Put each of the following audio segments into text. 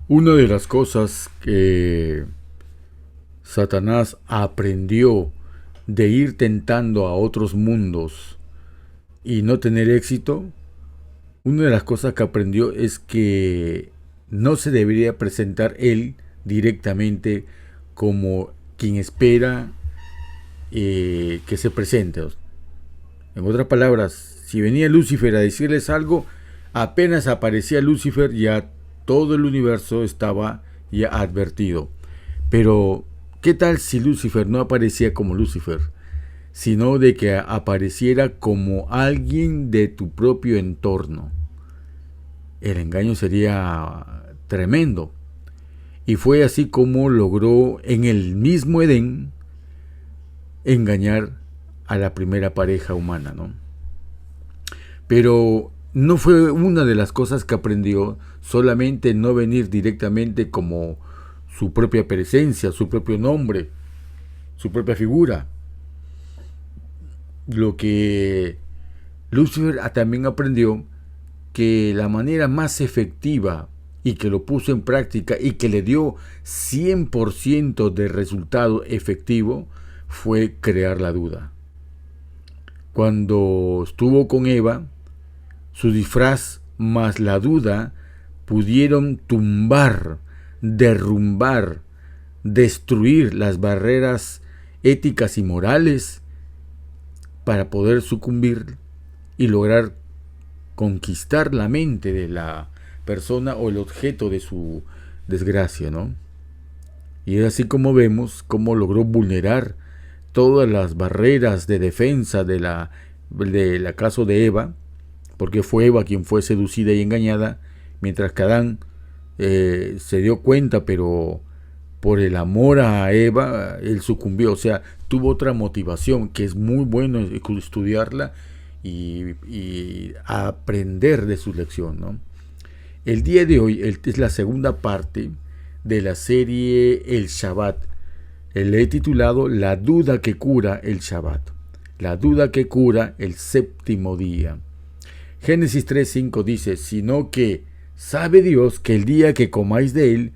Una de las cosas que Satanás aprendió de ir tentando a otros mundos y no tener éxito, una de las cosas que aprendió es que no se debería presentar él directamente como quien espera que se presente. En otras palabras, si venía Lucifer a decirles algo, apenas aparecía Lucifer ya todo el universo estaba ya advertido. Pero, ¿qué tal si Lucifer no aparecía como Lucifer, sino de que apareciera como alguien de tu propio entorno? El engaño sería tremendo. Y fue así como logró en el mismo Edén engañar a la primera pareja humana, ¿no? Pero no fue una de las cosas que aprendió solamente no venir directamente como su propia presencia, su propio nombre, su propia figura. Lo que Lucifer también aprendió que la manera más efectiva y que lo puso en práctica y que le dio 100% de resultado efectivo fue crear la duda. Cuando estuvo con Eva, su disfraz más la duda pudieron tumbar, derrumbar, destruir las barreras éticas y morales para poder sucumbir y lograr conquistar la mente de la persona o el objeto de su desgracia, ¿no? Y es así como vemos cómo logró vulnerar todas las barreras de defensa del caso de Eva, porque fue Eva quien fue seducida y engañada, mientras que Adán se dio cuenta, pero por el amor a Eva, él sucumbió, o sea, tuvo otra motivación, que es muy bueno estudiarla y aprender de su lección, ¿no? El día de hoy es la segunda parte de la serie El Shabbat. Le he titulado La duda que cura el Shabbat. La duda que cura el séptimo día. Génesis 3:5 dice, sino que sabe Dios que el día que comáis de él,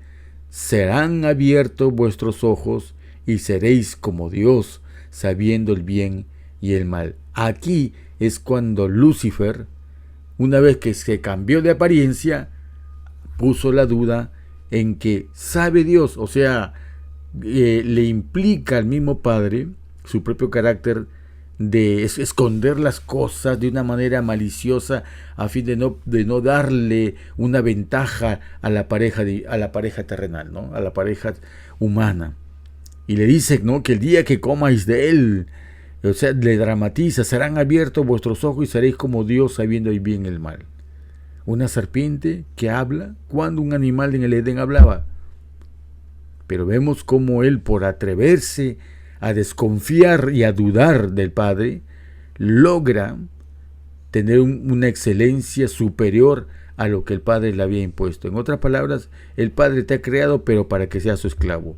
serán abiertos vuestros ojos y seréis como Dios, sabiendo el bien y el mal. Aquí es cuando Lucifer, una vez que se cambió de apariencia, puso la duda en que sabe Dios, o sea, le implica al mismo Padre su propio carácter de esconder las cosas de una manera maliciosa a fin de no darle una ventaja a a la pareja terrenal, ¿no? A la pareja humana. Y le dice, ¿no? Que el día que comáis de él, o sea, le dramatiza, serán abiertos vuestros ojos y seréis como Dios sabiendo el bien y el mal. Una serpiente que habla cuando un animal en el Edén hablaba. Pero vemos cómo él, por atreverse a desconfiar y a dudar del Padre, logra tener una excelencia superior a lo que el Padre le había impuesto. En otras palabras, el Padre te ha creado, pero para que seas su esclavo.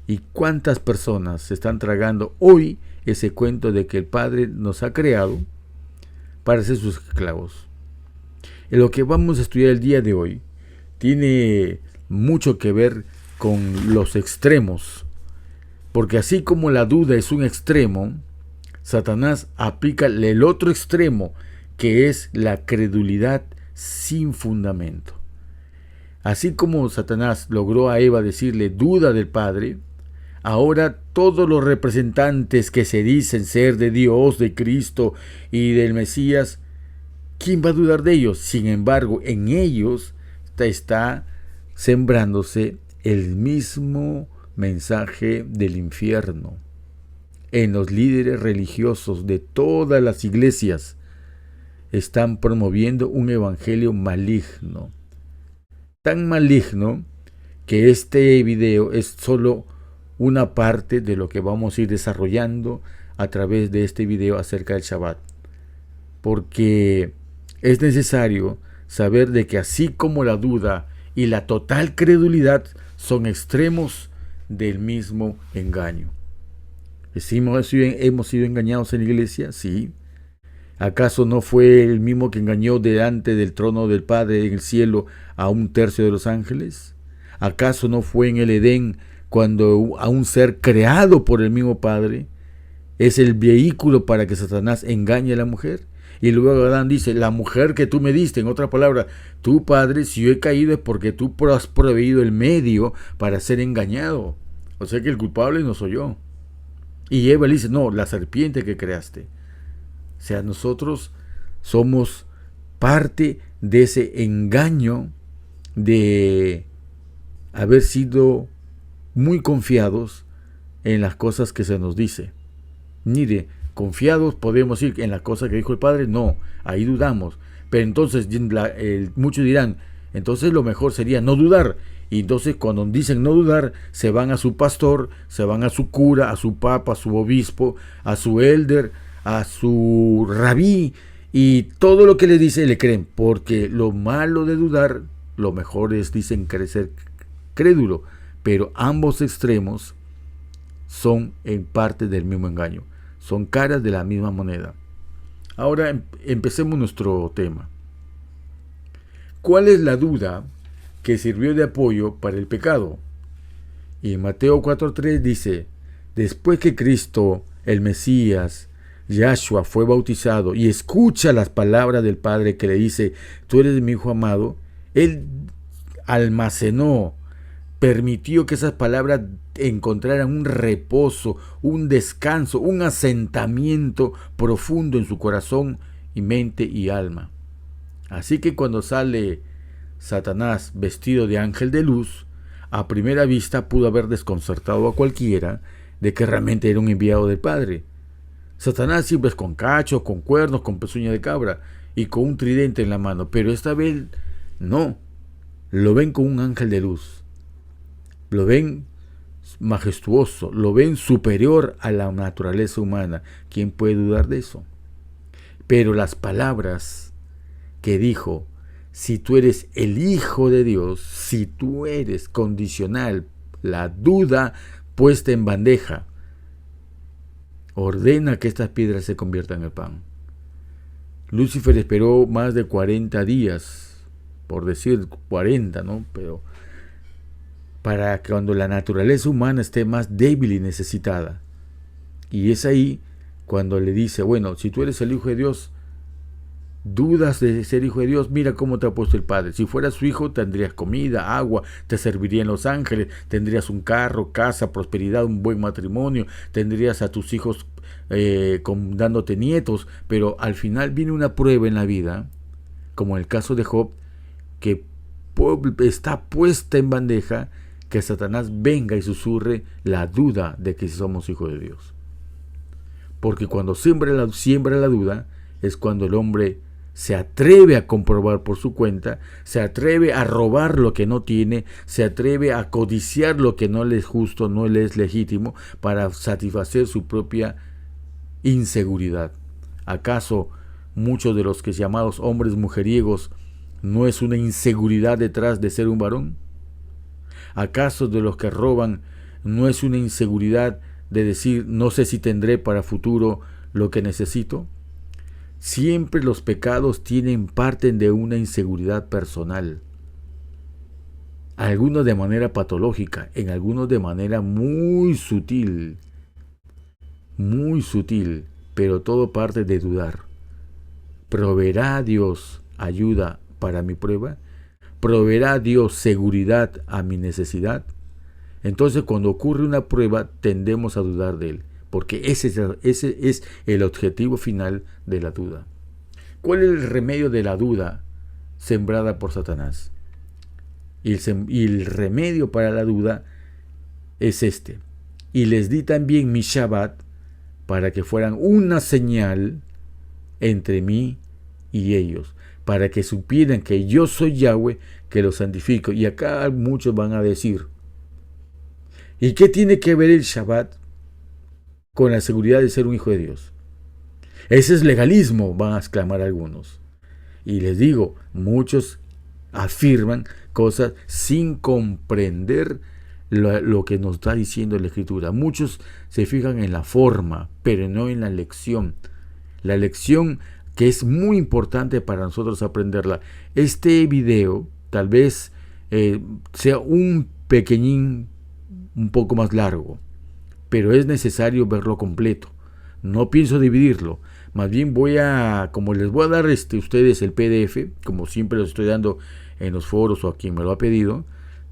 ¿Y cuántas personas se están tragando hoy ese cuento de que el Padre nos ha creado para ser sus esclavos? En lo que vamos a estudiar el día de hoy tiene mucho que ver con los extremos, porque así como la duda es un extremo, Satanás aplica el otro extremo, que es la credulidad sin fundamento. Así como Satanás logró a Eva decirle duda del Padre, ahora todos los representantes que se dicen ser de Dios, de Cristo y del Mesías, ¿quién va a dudar de ellos? Sin embargo, en ellos está sembrándose el mismo mensaje del infierno. En los líderes religiosos de todas las iglesias están promoviendo un evangelio maligno. Tan maligno que este video es solo una parte de lo que vamos a ir desarrollando a través de este video acerca del Shabbat. Porque es necesario saber de que así como la duda y la total credulidad son extremos del mismo engaño. ¿Hemos sido engañados en la iglesia? Sí. ¿Acaso no fue el mismo que engañó delante del trono del Padre en el cielo a un tercio de los ángeles? ¿Acaso no fue en el Edén cuando a un ser creado por el mismo Padre es el vehículo para que Satanás engañe a la mujer? Y luego Adán dice, la mujer que tú me diste, en otra palabra, tú, Padre, si yo he caído es porque tú has proveído el medio para ser engañado. O sea que el culpable no soy yo. Y Eva le dice, no, la serpiente que creaste. O sea, nosotros somos parte de ese engaño de haber sido muy confiados en las cosas que se nos dice. Mire, confiados podemos ir en las cosas que dijo el Padre, no, ahí dudamos. Pero entonces muchos dirán, entonces lo mejor sería no dudar. Y entonces cuando dicen no dudar, se van a su pastor, se van a su cura, a su papa, a su obispo, a su elder, a su rabí, y todo lo que le dice le creen, porque lo malo de dudar, lo mejor es, dicen, ser crédulo, pero ambos extremos son en parte del mismo engaño, son caras de la misma moneda. Ahora empecemos nuestro tema. ¿Cuál es la duda que sirvió de apoyo para el pecado? Y en Mateo 4:3 dice, después que Cristo, el Mesías, Yahshua, fue bautizado y escucha las palabras del Padre que le dice, tú eres mi Hijo amado, Él almacenó, permitió que esas palabras encontraran un reposo, un descanso, un asentamiento profundo en su corazón y mente y alma. Así que cuando sale Satanás vestido de ángel de luz, a primera vista pudo haber desconcertado a cualquiera de que realmente era un enviado del Padre. Satanás siempre es con cachos, con cuernos, con pezuña de cabra y con un tridente en la mano, pero esta vez no, lo ven con un ángel de luz, lo ven majestuoso, lo ven superior a la naturaleza humana. ¿Quién puede dudar de eso? Pero las palabras que dijo, si tú eres el Hijo de Dios, si tú eres condicional, la duda puesta en bandeja, ordena que estas piedras se conviertan en pan. Lucifer esperó más de 40 días, por decir 40, ¿no? Pero para que cuando la naturaleza humana esté más débil y necesitada. Y es ahí cuando le dice, bueno, si tú eres el Hijo de Dios, dudas de ser Hijo de Dios, mira cómo te ha puesto el Padre. Si fueras su hijo, tendrías comida, agua, te servirían los ángeles, tendrías un carro, casa, prosperidad, un buen matrimonio, tendrías a tus hijos dándote nietos, pero al final viene una prueba en la vida, como en el caso de Job, que está puesta en bandeja, que Satanás venga y susurre la duda de que somos hijos de Dios. Porque cuando siembra la duda, es cuando el hombre se atreve a comprobar por su cuenta, se atreve a robar lo que no tiene, se atreve a codiciar lo que no le es justo, no le es legítimo, para satisfacer su propia inseguridad. ¿Acaso muchos de los que llamados hombres mujeriegos no es una inseguridad detrás de ser un varón? ¿Acaso de los que roban no es una inseguridad de decir no sé si tendré para futuro lo que necesito? Siempre los pecados parten de una inseguridad personal. Algunos de manera patológica, en algunos de manera muy sutil, pero todo parte de dudar. ¿Proveerá Dios ayuda para mi prueba? ¿Proveerá Dios seguridad a mi necesidad? Entonces, cuando ocurre una prueba, tendemos a dudar de Él, porque ese es el objetivo final de la duda. ¿Cuál es el remedio de la duda sembrada por Satanás? Y el remedio para la duda es este. Y les di también mi Shabbat para que fueran una señal entre mí y ellos, para que supieran que yo soy Yahweh, que los santifico. Y acá muchos van a decir, ¿y qué tiene que ver el Shabbat con la seguridad de ser un hijo de Dios? Ese es legalismo, van a exclamar algunos. Y les digo, muchos afirman cosas sin comprender lo que nos está diciendo la Escritura. Muchos se fijan en la forma, pero no en la lección. La lección que es muy importante para nosotros aprenderla. Este video tal vez sea un pequeñín, un poco más largo, pero es necesario verlo completo. No pienso dividirlo, más bien como les voy a dar ustedes el PDF, como siempre los estoy dando en los foros o a quien me lo ha pedido,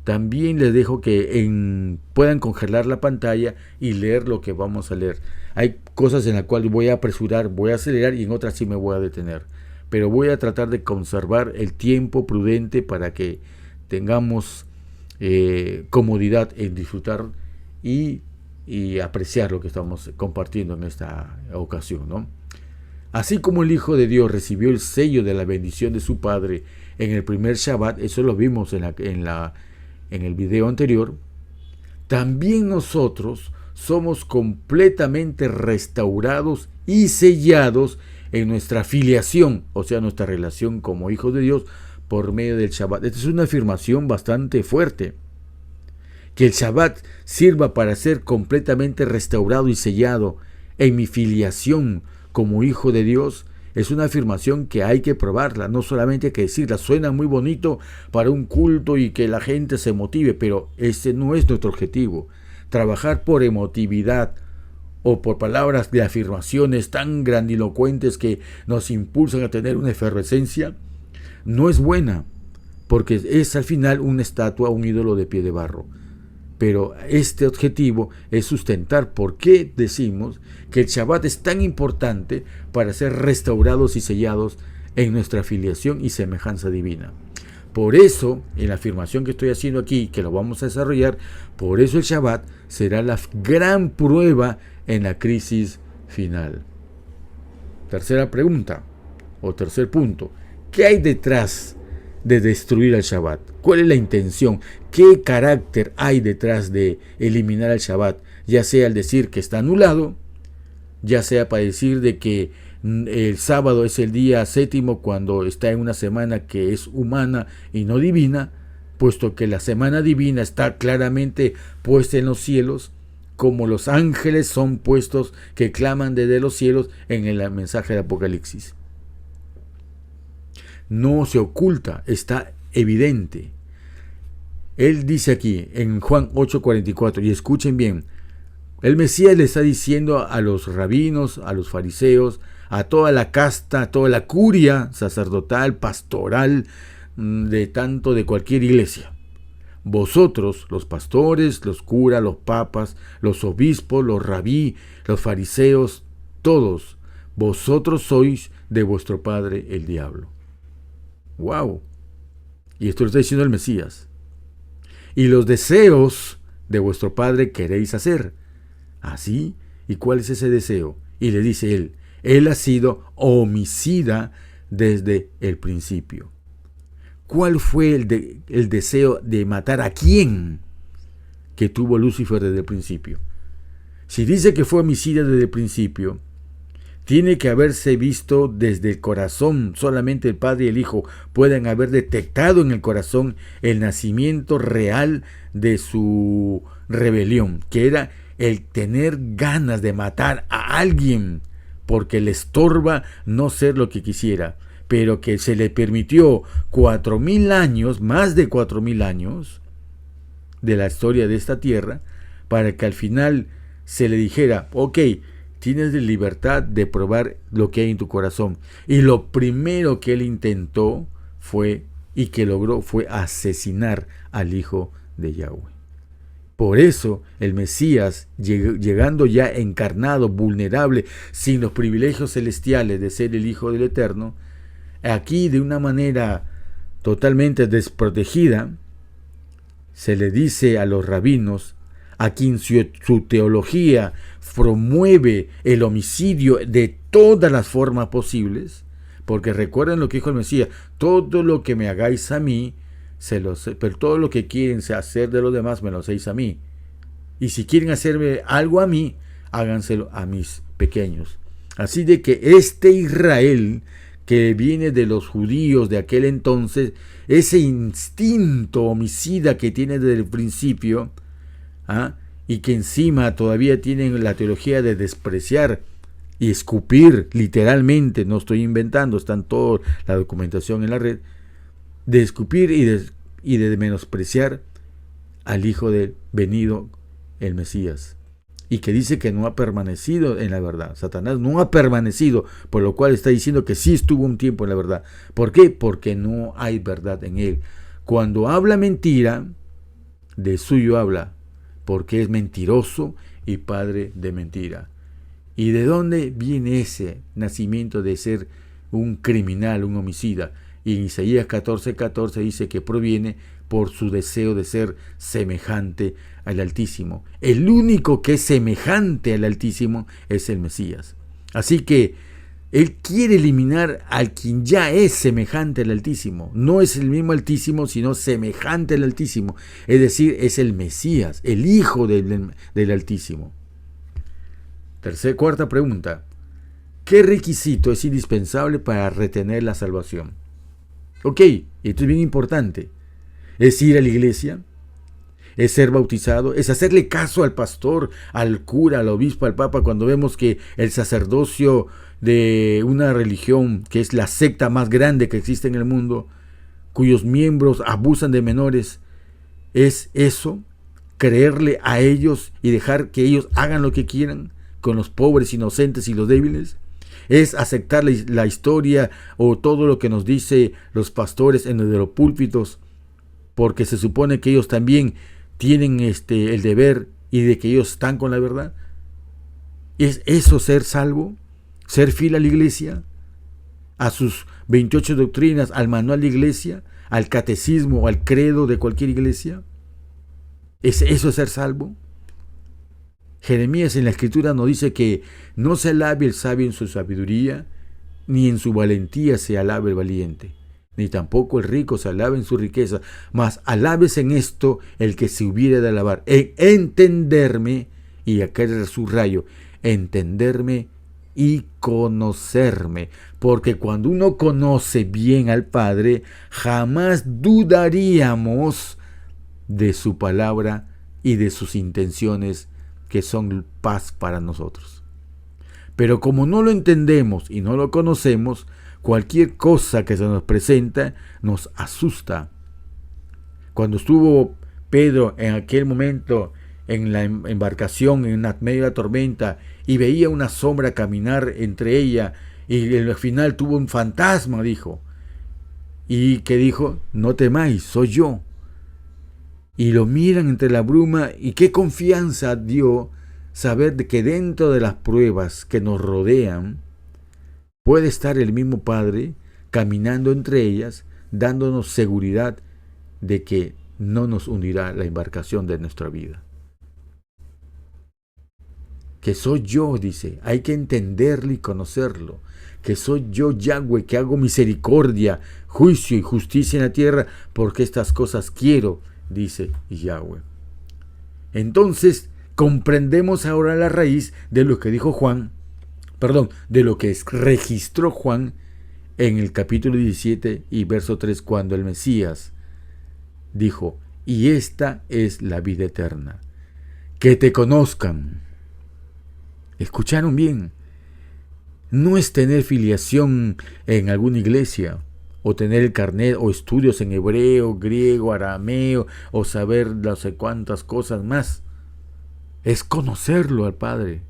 también les dejo que puedan congelar la pantalla y leer lo que vamos a leer. Hay cosas en las cuales voy a apresurar, voy a acelerar, y en otras sí me voy a detener. Pero voy a tratar de conservar el tiempo prudente para que tengamos comodidad en disfrutar y apreciar lo que estamos compartiendo en esta ocasión, ¿no? Así como el Hijo de Dios recibió el sello de la bendición de su Padre en el primer Shabbat, eso lo vimos en el video anterior, también nosotros somos completamente restaurados y sellados en nuestra filiación, o sea, nuestra relación como hijos de Dios por medio del Shabbat. Esta es una afirmación bastante fuerte. Que el Shabbat sirva para ser completamente restaurado y sellado en mi filiación como hijo de Dios es una afirmación que hay que probarla, no solamente hay que decirla. Suena muy bonito para un culto y que la gente se motive, pero ese no es nuestro objetivo. Trabajar por emotividad o por palabras de afirmaciones tan grandilocuentes que nos impulsan a tener una efervescencia no es buena, porque es al final una estatua, un ídolo de pie de barro. Pero este objetivo es sustentar por qué decimos que el Shabbat es tan importante para ser restaurados y sellados en nuestra filiación y semejanza divina. Por eso, en la afirmación que estoy haciendo aquí, que lo vamos a desarrollar, por eso el Shabbat será la gran prueba en la crisis final. Tercera pregunta, o tercer punto, ¿qué hay detrás de destruir al Shabbat? ¿Cuál es la intención? ¿Qué carácter hay detrás de eliminar al Shabbat? Ya sea al decir que está anulado, ya sea para decir de que el sábado es el día séptimo cuando está en una semana que es humana y no divina, puesto que la semana divina está claramente puesta en los cielos, como los ángeles son puestos que claman desde los cielos en el mensaje de Apocalipsis. No se oculta, está evidente. Él dice aquí en Juan 8:44, y escuchen bien, el Mesías le está diciendo a los rabinos, a los fariseos, a toda la casta, a toda la curia sacerdotal, pastoral, de cualquier iglesia. Vosotros, los pastores, los curas, los papas, los obispos, los rabí, los fariseos, todos, vosotros sois de vuestro padre el diablo. ¡Wow! Y esto lo está diciendo el Mesías. Y los deseos de vuestro padre queréis hacer. ¿Así? ¿Y cuál es ese deseo? Y le dice él ha sido homicida desde el principio. ¿Cuál fue el deseo de matar a quién que tuvo Lucifer desde el principio? Si dice que fue homicida desde el principio, tiene que haberse visto desde el corazón. Solamente el Padre y el Hijo pueden haber detectado en el corazón el nacimiento real de su rebelión, que era el tener ganas de matar a alguien porque le estorba no ser lo que quisiera, pero que se le permitió 4,000 años, más de 4,000 años de la historia de esta tierra, para que al final se le dijera, ok, tienes la libertad de probar lo que hay en tu corazón. Y lo primero que él intentó y que logró fue asesinar al Hijo de Yahweh. Por eso el Mesías, llegando ya encarnado, vulnerable, sin los privilegios celestiales de ser el Hijo del Eterno, aquí de una manera totalmente desprotegida, se le dice a los rabinos, a quien su teología promueve el homicidio de todas las formas posibles, porque recuerden lo que dijo el Mesías, todo lo que me hagáis a mí, pero todo lo que quieren hacer de los demás me lo hacéis a mí. Y si quieren hacerme algo a mí, háganselo a mis pequeños. Así de que este Israel, que viene de los judíos de aquel entonces, ese instinto homicida que tiene desde el principio, y que encima todavía tienen la teología de despreciar y escupir literalmente, no estoy inventando, está en toda la documentación en la red, de escupir y de menospreciar al Hijo del venido, el Mesías, y que dice que no ha permanecido en la verdad. Satanás no ha permanecido, por lo cual está diciendo que sí estuvo un tiempo en la verdad. ¿Por qué? Porque no hay verdad en él. Cuando habla mentira, de suyo habla, porque es mentiroso y padre de mentira. ¿Y de dónde viene ese nacimiento de ser un criminal, un homicida? Y en Isaías 14:14 dice que proviene por su deseo de ser semejante al Altísimo. El único que es semejante al Altísimo es el Mesías. Así que él quiere eliminar al quien ya es semejante al Altísimo. No es el mismo Altísimo, sino semejante al Altísimo. Es decir, es el Mesías, el Hijo del Altísimo. Cuarta pregunta. ¿Qué requisito es indispensable para retener la salvación? Ok, esto es bien importante. Es ir a la iglesia, es ser bautizado, es hacerle caso al pastor, al cura, al obispo, al papa, cuando vemos que el sacerdocio de una religión que es la secta más grande que existe en el mundo, cuyos miembros abusan de menores, ¿es eso? ¿Creerle a ellos y dejar que ellos hagan lo que quieran con los pobres, inocentes y los débiles? ¿Es aceptar la historia o todo lo que nos dice los pastores en los púlpitos, porque se supone que ellos también tienen el deber y de que ellos están con la verdad? ¿Es eso ser salvo? ¿Ser fiel a la iglesia? ¿A sus 28 doctrinas, al manual de iglesia, al catecismo, al credo de cualquier iglesia? ¿Es eso ser salvo? Jeremías en la escritura nos dice que no se alabe el sabio en su sabiduría, ni en su valentía se alabe el valiente, ni tampoco el rico se alabe en su riqueza, mas alabes en esto el que se hubiera de alabar, en entenderme, y acá subrayo, entenderme y conocerme, porque cuando uno conoce bien al Padre, jamás dudaríamos de su palabra y de sus intenciones, que son paz para nosotros. Pero como no lo entendemos y no lo conocemos, cualquier cosa que se nos presenta nos asusta. Cuando estuvo Pedro en aquel momento en la embarcación, en medio de la tormenta, y veía una sombra caminar entre ella, y al final tuvo un fantasma, dijo. Y que dijo, no temáis, soy yo. Y lo miran entre la bruma, y qué confianza dio saber de que dentro de las pruebas que nos rodean puede estar el mismo Padre caminando entre ellas, dándonos seguridad de que no nos hundirá la embarcación de nuestra vida. Que soy yo, dice, hay que entenderlo y conocerlo. Que soy yo, Yahweh, que hago misericordia, juicio y justicia en la tierra, porque estas cosas quiero, dice Yahweh. Entonces comprendemos ahora la raíz de lo que dijo Juan, de lo que registró Juan en el capítulo 17 y verso 3, cuando el Mesías dijo, y esta es la vida eterna, que te conozcan. ¿Escucharon bien? No es tener filiación en alguna iglesia, o tener el carnet, o estudios en hebreo, griego, arameo, o saber no sé cuántas cosas más. Es conocerlo al Padre.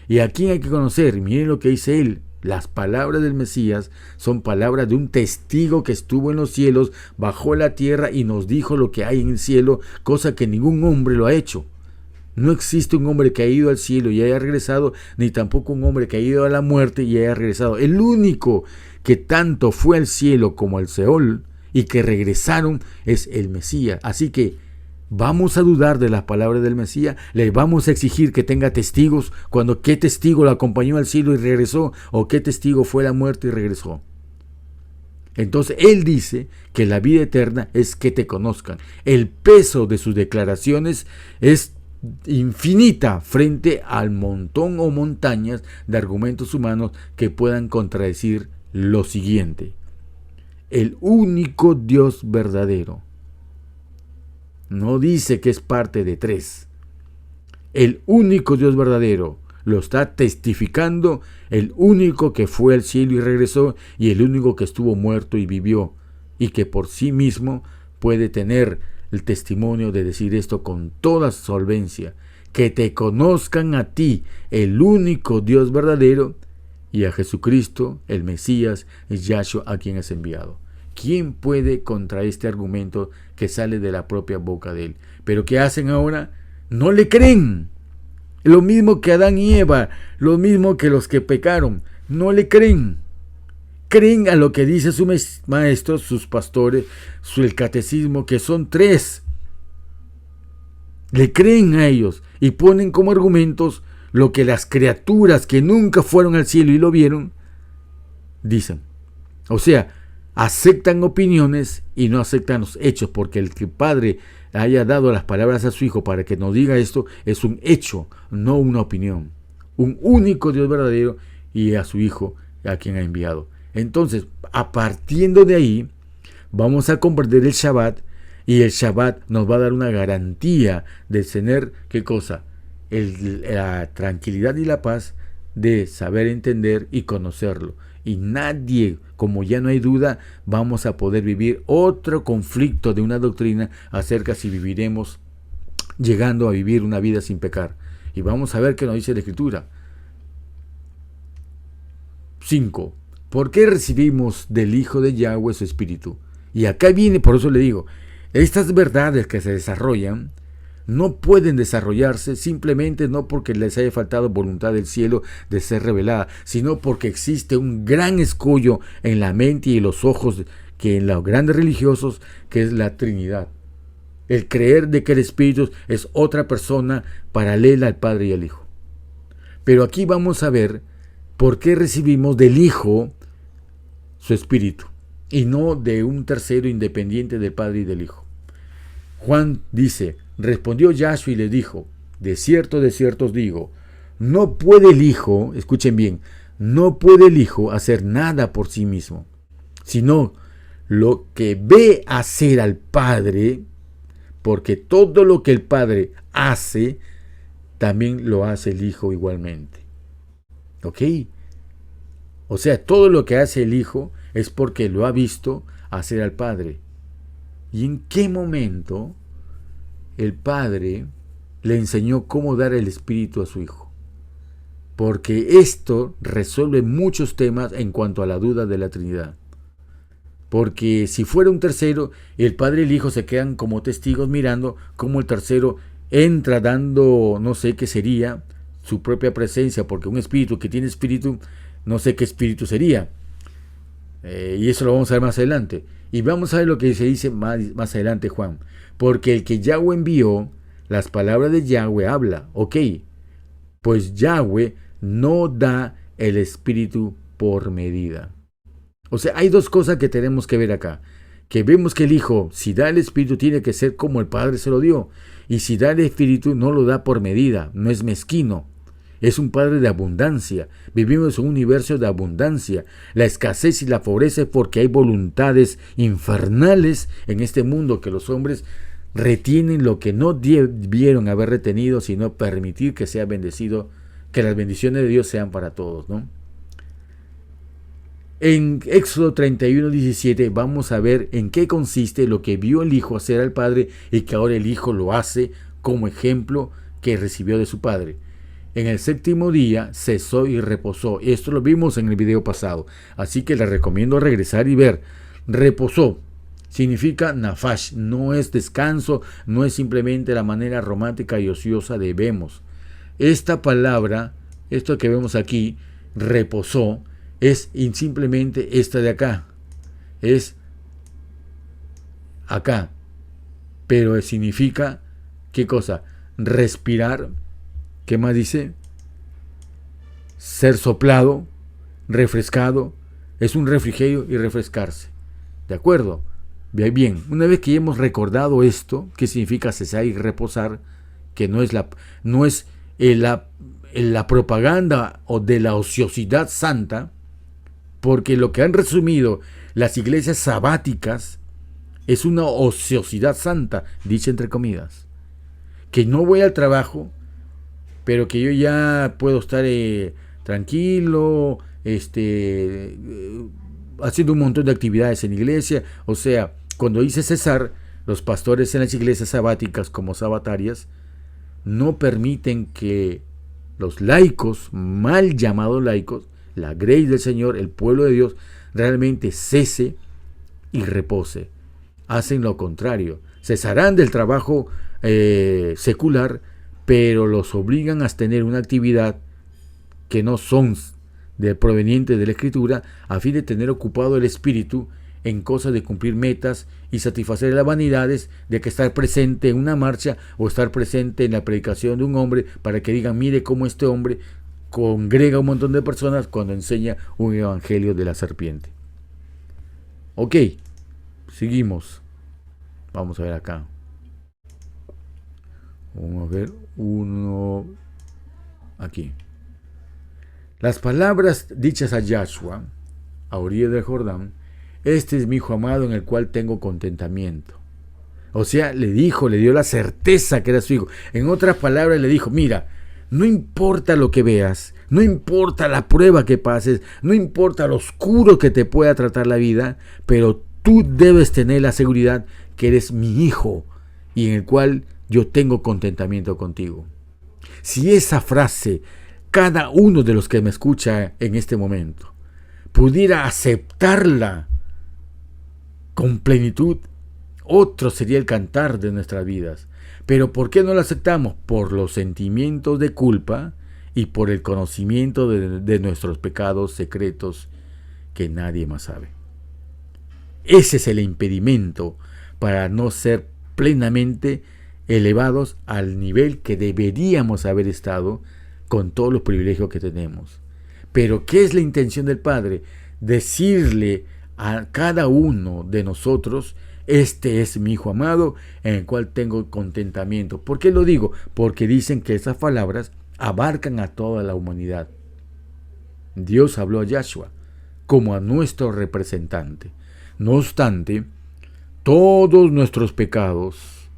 ¿Y a quién hay que conocer? Miren lo que dice él. Las palabras del Mesías son palabras de un testigo que estuvo en los cielos, bajó a la tierra y nos dijo lo que hay en el cielo, cosa que ningún hombre lo ha hecho. No existe un hombre que haya ido al cielo y haya regresado, ni tampoco un hombre que haya ido a la muerte y haya regresado. El único que tanto fue al cielo como al Seol y que regresaron es el Mesías. Así que ¿vamos a dudar de las palabras del Mesías? ¿Le vamos a exigir que tenga testigos cuando qué testigo lo acompañó al cielo y regresó? ¿O qué testigo fue a la muerte y regresó? Entonces él dice que la vida eterna es que te conozcan. El peso de sus declaraciones es infinita frente al montón o montañas de argumentos humanos que puedan contradecir lo siguiente. El único Dios verdadero. No dice que es parte de tres. El único Dios verdadero, lo está testificando el único que fue al cielo y regresó, y el único que estuvo muerto y vivió, y que por sí mismo puede tener el testimonio de decir esto con toda solvencia: que te conozcan a ti, el único Dios verdadero, y a Jesucristo, el Mesías, Yahshua, a quien has enviado. ¿Quién puede contra este argumento que sale de la propia boca de él? ¿Pero qué hacen ahora? No le creen. Lo mismo que Adán y Eva, lo mismo que los que pecaron, no le creen. Creen a lo que dice su maestro, sus pastores, el catecismo, que son 3. Le creen a ellos y ponen como argumentos lo que las criaturas que nunca fueron al cielo y lo vieron dicen. O sea, aceptan opiniones y no aceptan los hechos, porque el que el Padre haya dado las palabras a su Hijo para que nos diga esto es un hecho, no una opinión. Un único Dios verdadero y a su Hijo a quien ha enviado. Entonces, a partir de ahí, vamos a comprender el Shabbat, y el Shabbat nos va a dar una garantía de tener, ¿qué cosa? La tranquilidad y la paz de saber entender y conocerlo. Y nadie, como ya no hay duda, vamos a poder vivir otro conflicto de una doctrina acerca si viviremos llegando a vivir una vida sin pecar. Y vamos a ver qué nos dice la Escritura. 5. ¿Por qué recibimos del Hijo de Yahweh su Espíritu? Y acá viene, por eso le digo, estas verdades que se desarrollan no pueden desarrollarse simplemente no porque les haya faltado voluntad del cielo de ser revelada, sino porque existe un gran escollo en la mente y en los ojos que en los grandes religiosos, que es la Trinidad. El creer de que el Espíritu es otra persona paralela al Padre y al Hijo. Pero aquí vamos a ver por qué recibimos del Hijo su Espíritu y no de un tercero independiente del Padre y del Hijo. Juan dice: respondió Yahshua y le dijo: de cierto os digo, no puede el Hijo, escuchen bien, no puede el Hijo hacer nada por sí mismo, sino lo que ve hacer al Padre, porque todo lo que el Padre hace, también lo hace el Hijo igualmente. ¿Ok? O sea, todo lo que hace el Hijo es porque lo ha visto hacer al Padre. ¿Y en qué momento el Padre le enseñó cómo dar el Espíritu a su Hijo? Porque esto resuelve muchos temas en cuanto a la duda de la Trinidad. Porque si fuera un tercero, el Padre y el Hijo se quedan como testigos mirando cómo el tercero entra dando, no sé qué sería, su propia presencia, porque un espíritu que tiene espíritu, no sé qué espíritu sería. Y eso lo vamos a ver más adelante. Y vamos a ver lo que se dice más adelante Juan. Porque el que Yahweh envió, las palabras de Yahweh habla. Ok, pues Yahweh no da el Espíritu por medida. O sea, hay 2 cosas que tenemos que ver acá. Que vemos que el Hijo, si da el Espíritu, tiene que ser como el Padre se lo dio. Y si da el Espíritu, no lo da por medida, no es mezquino. Es un Padre de abundancia. Vivimos en un universo de abundancia. La escasez y la pobreza es porque hay voluntades infernales en este mundo, que los hombres retienen lo que no debieron haber retenido, sino permitir que sea bendecido, que las bendiciones de Dios sean para todos, ¿no? En Éxodo 31:17 vamos a ver en qué consiste lo que vio el Hijo hacer al Padre y que ahora el Hijo lo hace como ejemplo que recibió de su Padre. En el 7º día cesó y reposó. Esto lo vimos en el video pasado, así que les recomiendo regresar y ver. Reposó significa nafash, no es descanso, no es simplemente la manera romántica y ociosa de vemos. Esta palabra, esto que vemos aquí, reposó, es simplemente esta de acá, es acá, pero significa, ¿qué cosa? Respirar. ¿Qué más dice? Ser soplado, refrescado, es un refrigerio y refrescarse. ¿De acuerdo? Bien, una vez que ya hemos recordado esto, ¿qué significa cesar y reposar? Que no es la propaganda o de la ociosidad santa, porque lo que han resumido las iglesias sabáticas es una ociosidad santa, dicha entre comillas, que no voy al trabajo, pero que yo ya puedo estar tranquilo, haciendo un montón de actividades en la iglesia. O sea, cuando dice cesar, los pastores en las iglesias sabáticas como sabatarias no permiten que los laicos, mal llamados laicos, la grey del Señor, el pueblo de Dios, realmente cese y repose. Hacen lo contrario. Cesarán del trabajo secular, pero los obligan a tener una actividad que no son provenientes de la Escritura, a fin de tener ocupado el espíritu en cosas de cumplir metas y satisfacer las vanidades de que estar presente en una marcha o estar presente en la predicación de un hombre para que digan, mire cómo este hombre congrega un montón de personas cuando enseña un evangelio de la serpiente. Ok, seguimos. Vamos a ver acá. Vamos a ver uno aquí. Las palabras dichas a Yahshua, a orilla del Jordán: este es mi hijo amado en el cual tengo contentamiento. O sea, le dio la certeza que era su hijo. En otras palabras, le dijo, mira, no importa lo que veas, no importa la prueba que pases, no importa lo oscuro que te pueda tratar la vida, pero tú debes tener la seguridad que eres mi hijo y en el cual yo tengo contentamiento contigo. Si esa frase, cada uno de los que me escucha en este momento pudiera aceptarla con plenitud, otro sería el cantar de nuestras vidas. Pero ¿por qué no lo aceptamos? Por los sentimientos de culpa y por el conocimiento de nuestros pecados secretos que nadie más sabe. Ese es el impedimento para no ser plenamente elevados al nivel que deberíamos haber estado con todos los privilegios que tenemos. Pero ¿qué es la intención del Padre? Decirle a cada uno de nosotros, este es mi hijo amado en el cual tengo contentamiento. ¿Por qué lo digo? Porque dicen que esas palabras abarcan a toda la humanidad. Dios habló a Yahshua como a nuestro representante. No obstante, todos nuestros pecados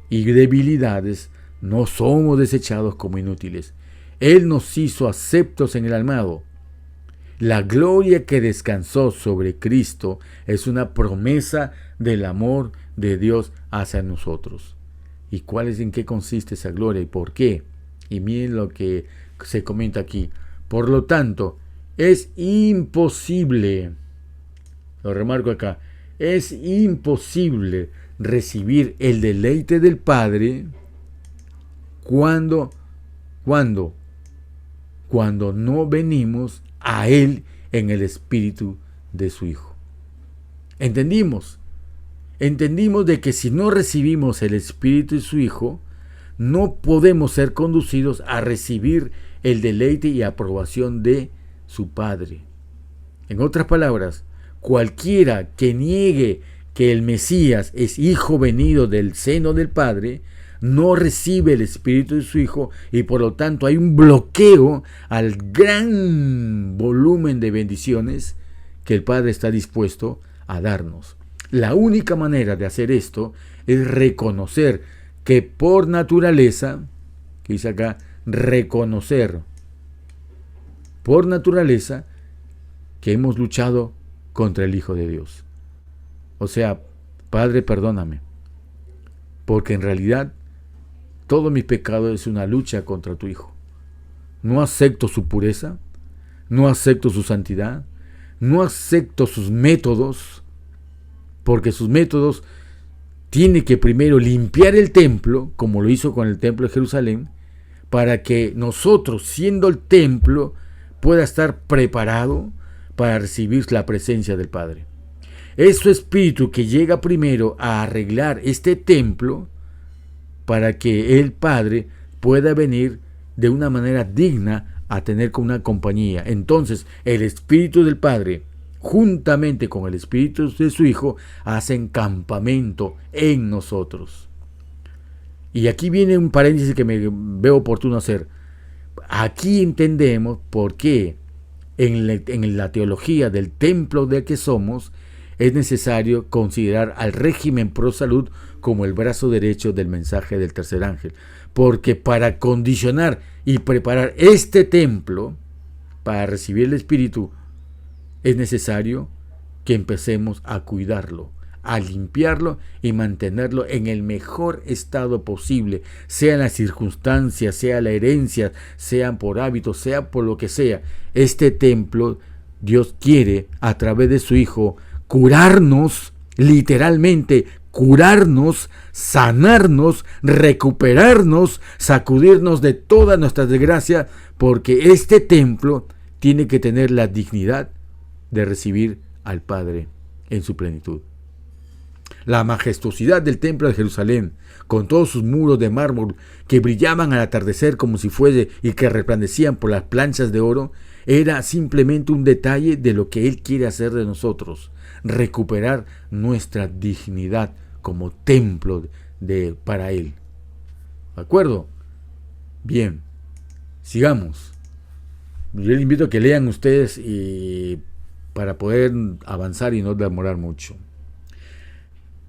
y debilidades no somos desechados como inútiles. Él nos hizo aceptos en el amado. La gloria que descansó sobre Cristo es una promesa del amor de Dios hacia nosotros. ¿Y en qué consiste esa gloria y por qué? Y miren lo que se comenta aquí. Por lo tanto, es imposible, lo remarco acá, es imposible recibir el deleite del Padre cuando no venimos a Él en el espíritu de su Hijo. Entendimos de que si no recibimos el espíritu de su Hijo, no podemos ser conducidos a recibir el deleite y aprobación de su Padre. En otras palabras, cualquiera que niegue que el Mesías es hijo venido del seno del Padre, no recibe el espíritu de su Hijo y por lo tanto hay un bloqueo al gran volumen de bendiciones que el Padre está dispuesto a darnos. La única manera de hacer esto es reconocer que por naturaleza, que dice acá, reconocer por naturaleza que hemos luchado contra el Hijo de Dios. O sea, Padre, perdóname, porque en realidad todo mi pecado es una lucha contra tu Hijo. No acepto su pureza, no acepto su santidad, no acepto sus métodos, porque sus métodos tienen que primero limpiar el templo, como lo hizo con el templo de Jerusalén, para que nosotros, siendo el templo, pueda estar preparado para recibir la presencia del Padre. Es su espíritu que llega primero a arreglar este templo para que el Padre pueda venir de una manera digna a tener con una compañía. Entonces, el Espíritu del Padre, juntamente con el Espíritu de su Hijo, hacen campamento en nosotros. Y aquí viene un paréntesis que me veo oportuno hacer. Aquí entendemos por qué en la teología del templo del que somos, es necesario considerar al régimen pro salud como el brazo derecho del mensaje del tercer ángel, porque para condicionar y preparar este templo para recibir el Espíritu es necesario que empecemos a cuidarlo, a limpiarlo y mantenerlo en el mejor estado posible, sean las circunstancias, sea la herencia, sean por hábitos, sea por lo que sea. Este templo, Dios quiere, a través de su Hijo, curarnos, literalmente, curarnos, sanarnos, recuperarnos, sacudirnos de toda nuestra desgracia, porque este templo tiene que tener la dignidad de recibir al Padre en su plenitud. La majestuosidad del templo de Jerusalén, con todos sus muros de mármol que brillaban al atardecer como si fuese y que resplandecían por las planchas de oro, era simplemente un detalle de lo que Él quiere hacer de nosotros, recuperar nuestra dignidad como templo para Él. ¿De acuerdo? Bien, sigamos. Yo les invito a que lean ustedes para poder avanzar y no demorar mucho.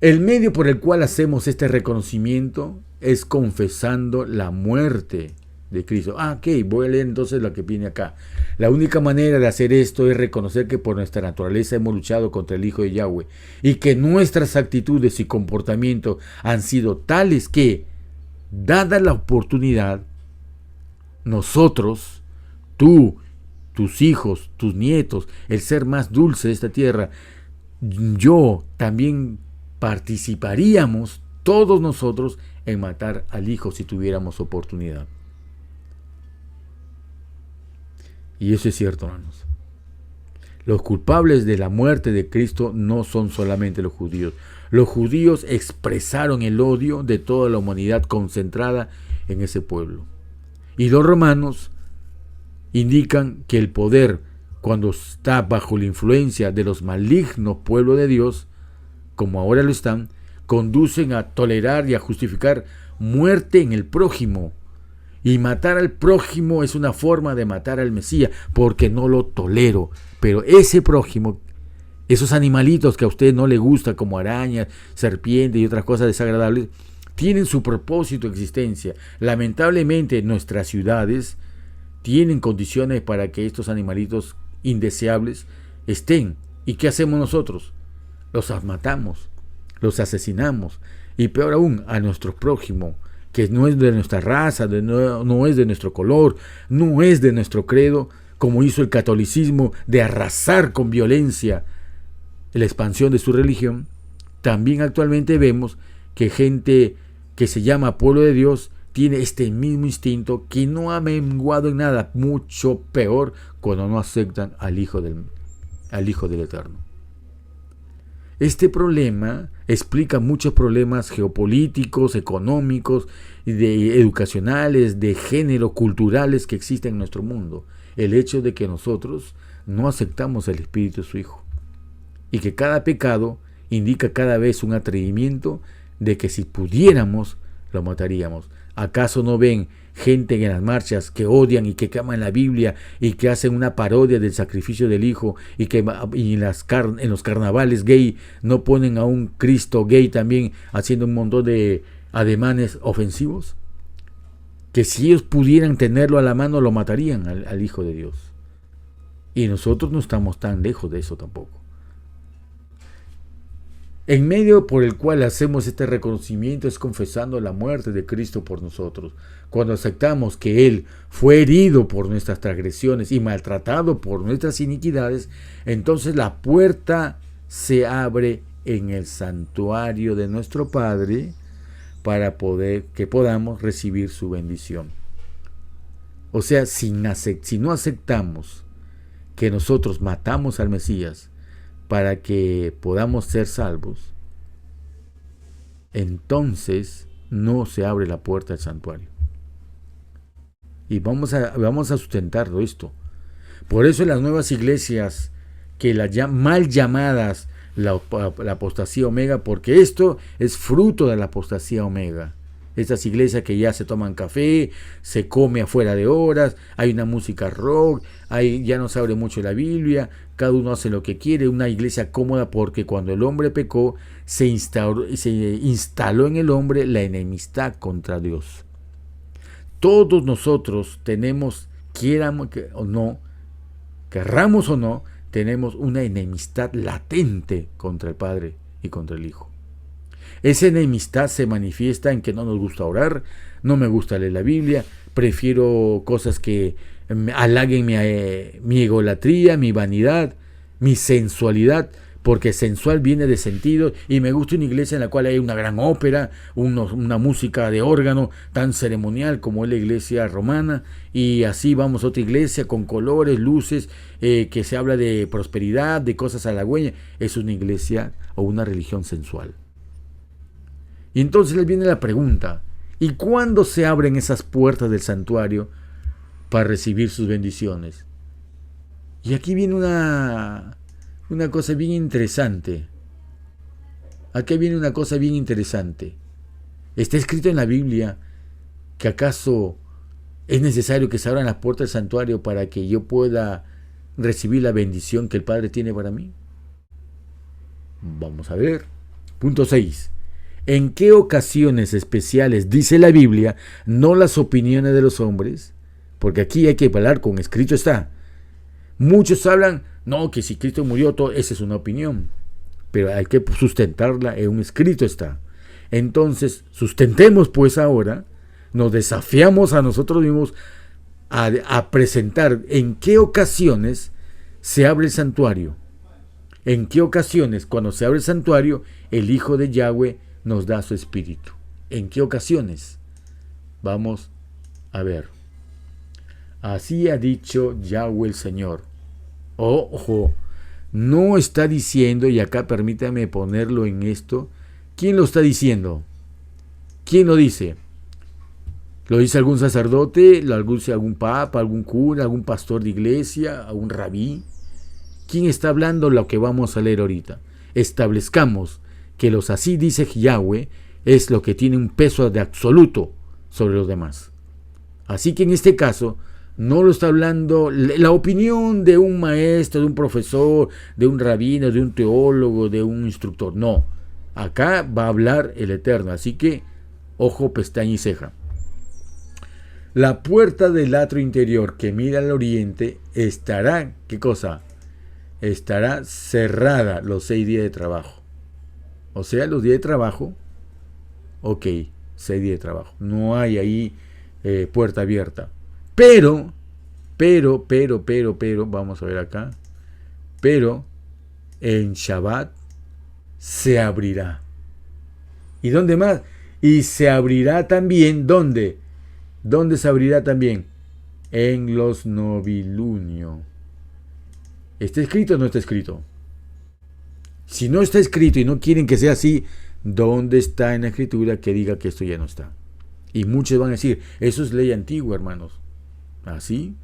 El medio por el cual hacemos este reconocimiento es confesando la muerte de Cristo. Ok, voy a leer entonces lo que viene acá. La única manera de hacer esto es reconocer que por nuestra naturaleza hemos luchado contra el Hijo de Yahweh y que nuestras actitudes y comportamientos han sido tales que, dada la oportunidad, nosotros, tú, tus hijos, tus nietos, el ser más dulce de esta tierra, yo también participaríamos, todos nosotros, en matar al Hijo si tuviéramos oportunidad. Y eso es cierto, hermanos. Los culpables de la muerte de Cristo no son solamente los judíos. Los judíos expresaron el odio de toda la humanidad concentrada en ese pueblo. Y los romanos indican que el poder, cuando está bajo la influencia de los malignos pueblos de Dios, como ahora lo están, conducen a tolerar y a justificar muerte en el prójimo. Y matar al prójimo es una forma de matar al Mesías, porque no lo tolero. Pero ese prójimo, esos animalitos que a usted no le gusta, como arañas, serpientes y otras cosas desagradables, tienen su propósito de existencia. Lamentablemente nuestras ciudades tienen condiciones para que estos animalitos indeseables estén. ¿Y qué hacemos nosotros? Los matamos, los asesinamos, y peor aún, a nuestro prójimo, que no es de nuestra raza, no es de nuestro color, no es de nuestro credo, como hizo el catolicismo de arrasar con violencia la expansión de su religión. También actualmente vemos que gente que se llama pueblo de Dios tiene este mismo instinto, que no ha menguado en nada, mucho peor cuando no aceptan al Hijo del Eterno. Este problema explica muchos problemas geopolíticos, económicos, educacionales, de género, culturales que existen en nuestro mundo. El hecho de que nosotros no aceptamos el Espíritu de su Hijo. Y que cada pecado indica cada vez un atrevimiento de que si pudiéramos, lo mataríamos. ¿Acaso no ven gente en las marchas que odian y que queman la Biblia y que hacen una parodia del sacrificio del Hijo y que en los carnavales gay no ponen a un Cristo gay también haciendo un montón de ademanes ofensivos? Que si ellos pudieran tenerlo a la mano lo matarían al Hijo de Dios. Y nosotros no estamos tan lejos de eso tampoco. En medio por el cual hacemos este reconocimiento es confesando la muerte de Cristo por nosotros. Cuando aceptamos que Él fue herido por nuestras transgresiones y maltratado por nuestras iniquidades, entonces la puerta se abre en el santuario de nuestro Padre para que podamos recibir su bendición. O sea, si no aceptamos que nosotros matamos al Mesías para que podamos ser salvos, entonces no se abre la puerta del santuario. Y vamos a sustentarlo esto. Por eso en las nuevas iglesias, que las mal llamadas la apostasía omega, porque esto es fruto de la apostasía omega, Estas iglesias que ya se toman café, se come afuera de horas, hay una música rock, ya no se abre mucho la Biblia, cada uno hace lo que quiere, una iglesia cómoda porque cuando el hombre pecó se instaló en el hombre la enemistad contra Dios. Todos nosotros tenemos, queramos o no, querramos o no, tenemos una enemistad latente contra el Padre y contra el Hijo. Esa enemistad se manifiesta en que no nos gusta orar, no me gusta leer la Biblia, prefiero cosas que halaguen mi egolatría, mi vanidad, mi sensualidad, porque sensual viene de sentido, y me gusta una iglesia en la cual hay una gran ópera, una música de órgano tan ceremonial como es la iglesia romana, y así vamos a otra iglesia con colores, luces, que se habla de prosperidad, de cosas halagüeñas. Es una iglesia o una religión sensual. Y entonces les viene la pregunta, ¿y cuándo se abren esas puertas del santuario para recibir sus bendiciones? Y aquí viene una cosa bien interesante. Aquí viene una cosa bien interesante. Está escrito en la Biblia que acaso es necesario que se abran las puertas del santuario para que yo pueda recibir la bendición que el Padre tiene para mí. Vamos a ver. Punto 6. ¿En qué ocasiones especiales dice la Biblia, no las opiniones de los hombres? Porque aquí hay que hablar con escrito está. Muchos hablan, no, que si Cristo murió, esa es una opinión. Pero hay que sustentarla en un escrito está. Entonces, sustentemos pues ahora, nos desafiamos a nosotros mismos a presentar en qué ocasiones se abre el santuario. En qué ocasiones, cuando se abre el santuario, el Hijo de Yahweh nos da su espíritu. ¿En qué ocasiones? Vamos a ver. Así ha dicho Yahweh el Señor. Ojo, no está diciendo, y acá permítame ponerlo en esto, ¿quién lo está diciendo? ¿Quién lo dice? ¿Lo dice algún sacerdote? ¿Lo dice algún papa, algún cura, algún pastor de iglesia, algún rabí? ¿Quién está hablando lo que vamos a leer ahorita? Establezcamos que los así dice Yahweh es lo que tiene un peso de absoluto sobre los demás. Así que en este caso no lo está hablando la opinión de un maestro, de un profesor, de un rabino, de un teólogo, de un instructor. No, acá va a hablar el Eterno. Así que ojo, pestaña y ceja. La puerta del atrio interior que mira al oriente estará, ¿qué cosa? Estará cerrada los 6 días de trabajo. O sea, los días de trabajo, ok, 6 días de trabajo. No hay ahí puerta abierta. Pero, vamos a ver acá. Pero en Shabbat se abrirá. ¿Y dónde más? Y se abrirá también, ¿dónde? ¿Dónde se abrirá también? En los novilunios. ¿Está escrito o no está escrito? Si no está escrito y no quieren que sea así, ¿dónde está en la escritura que diga que esto ya no está? Y muchos van a decir, eso es ley antigua, hermanos. Así,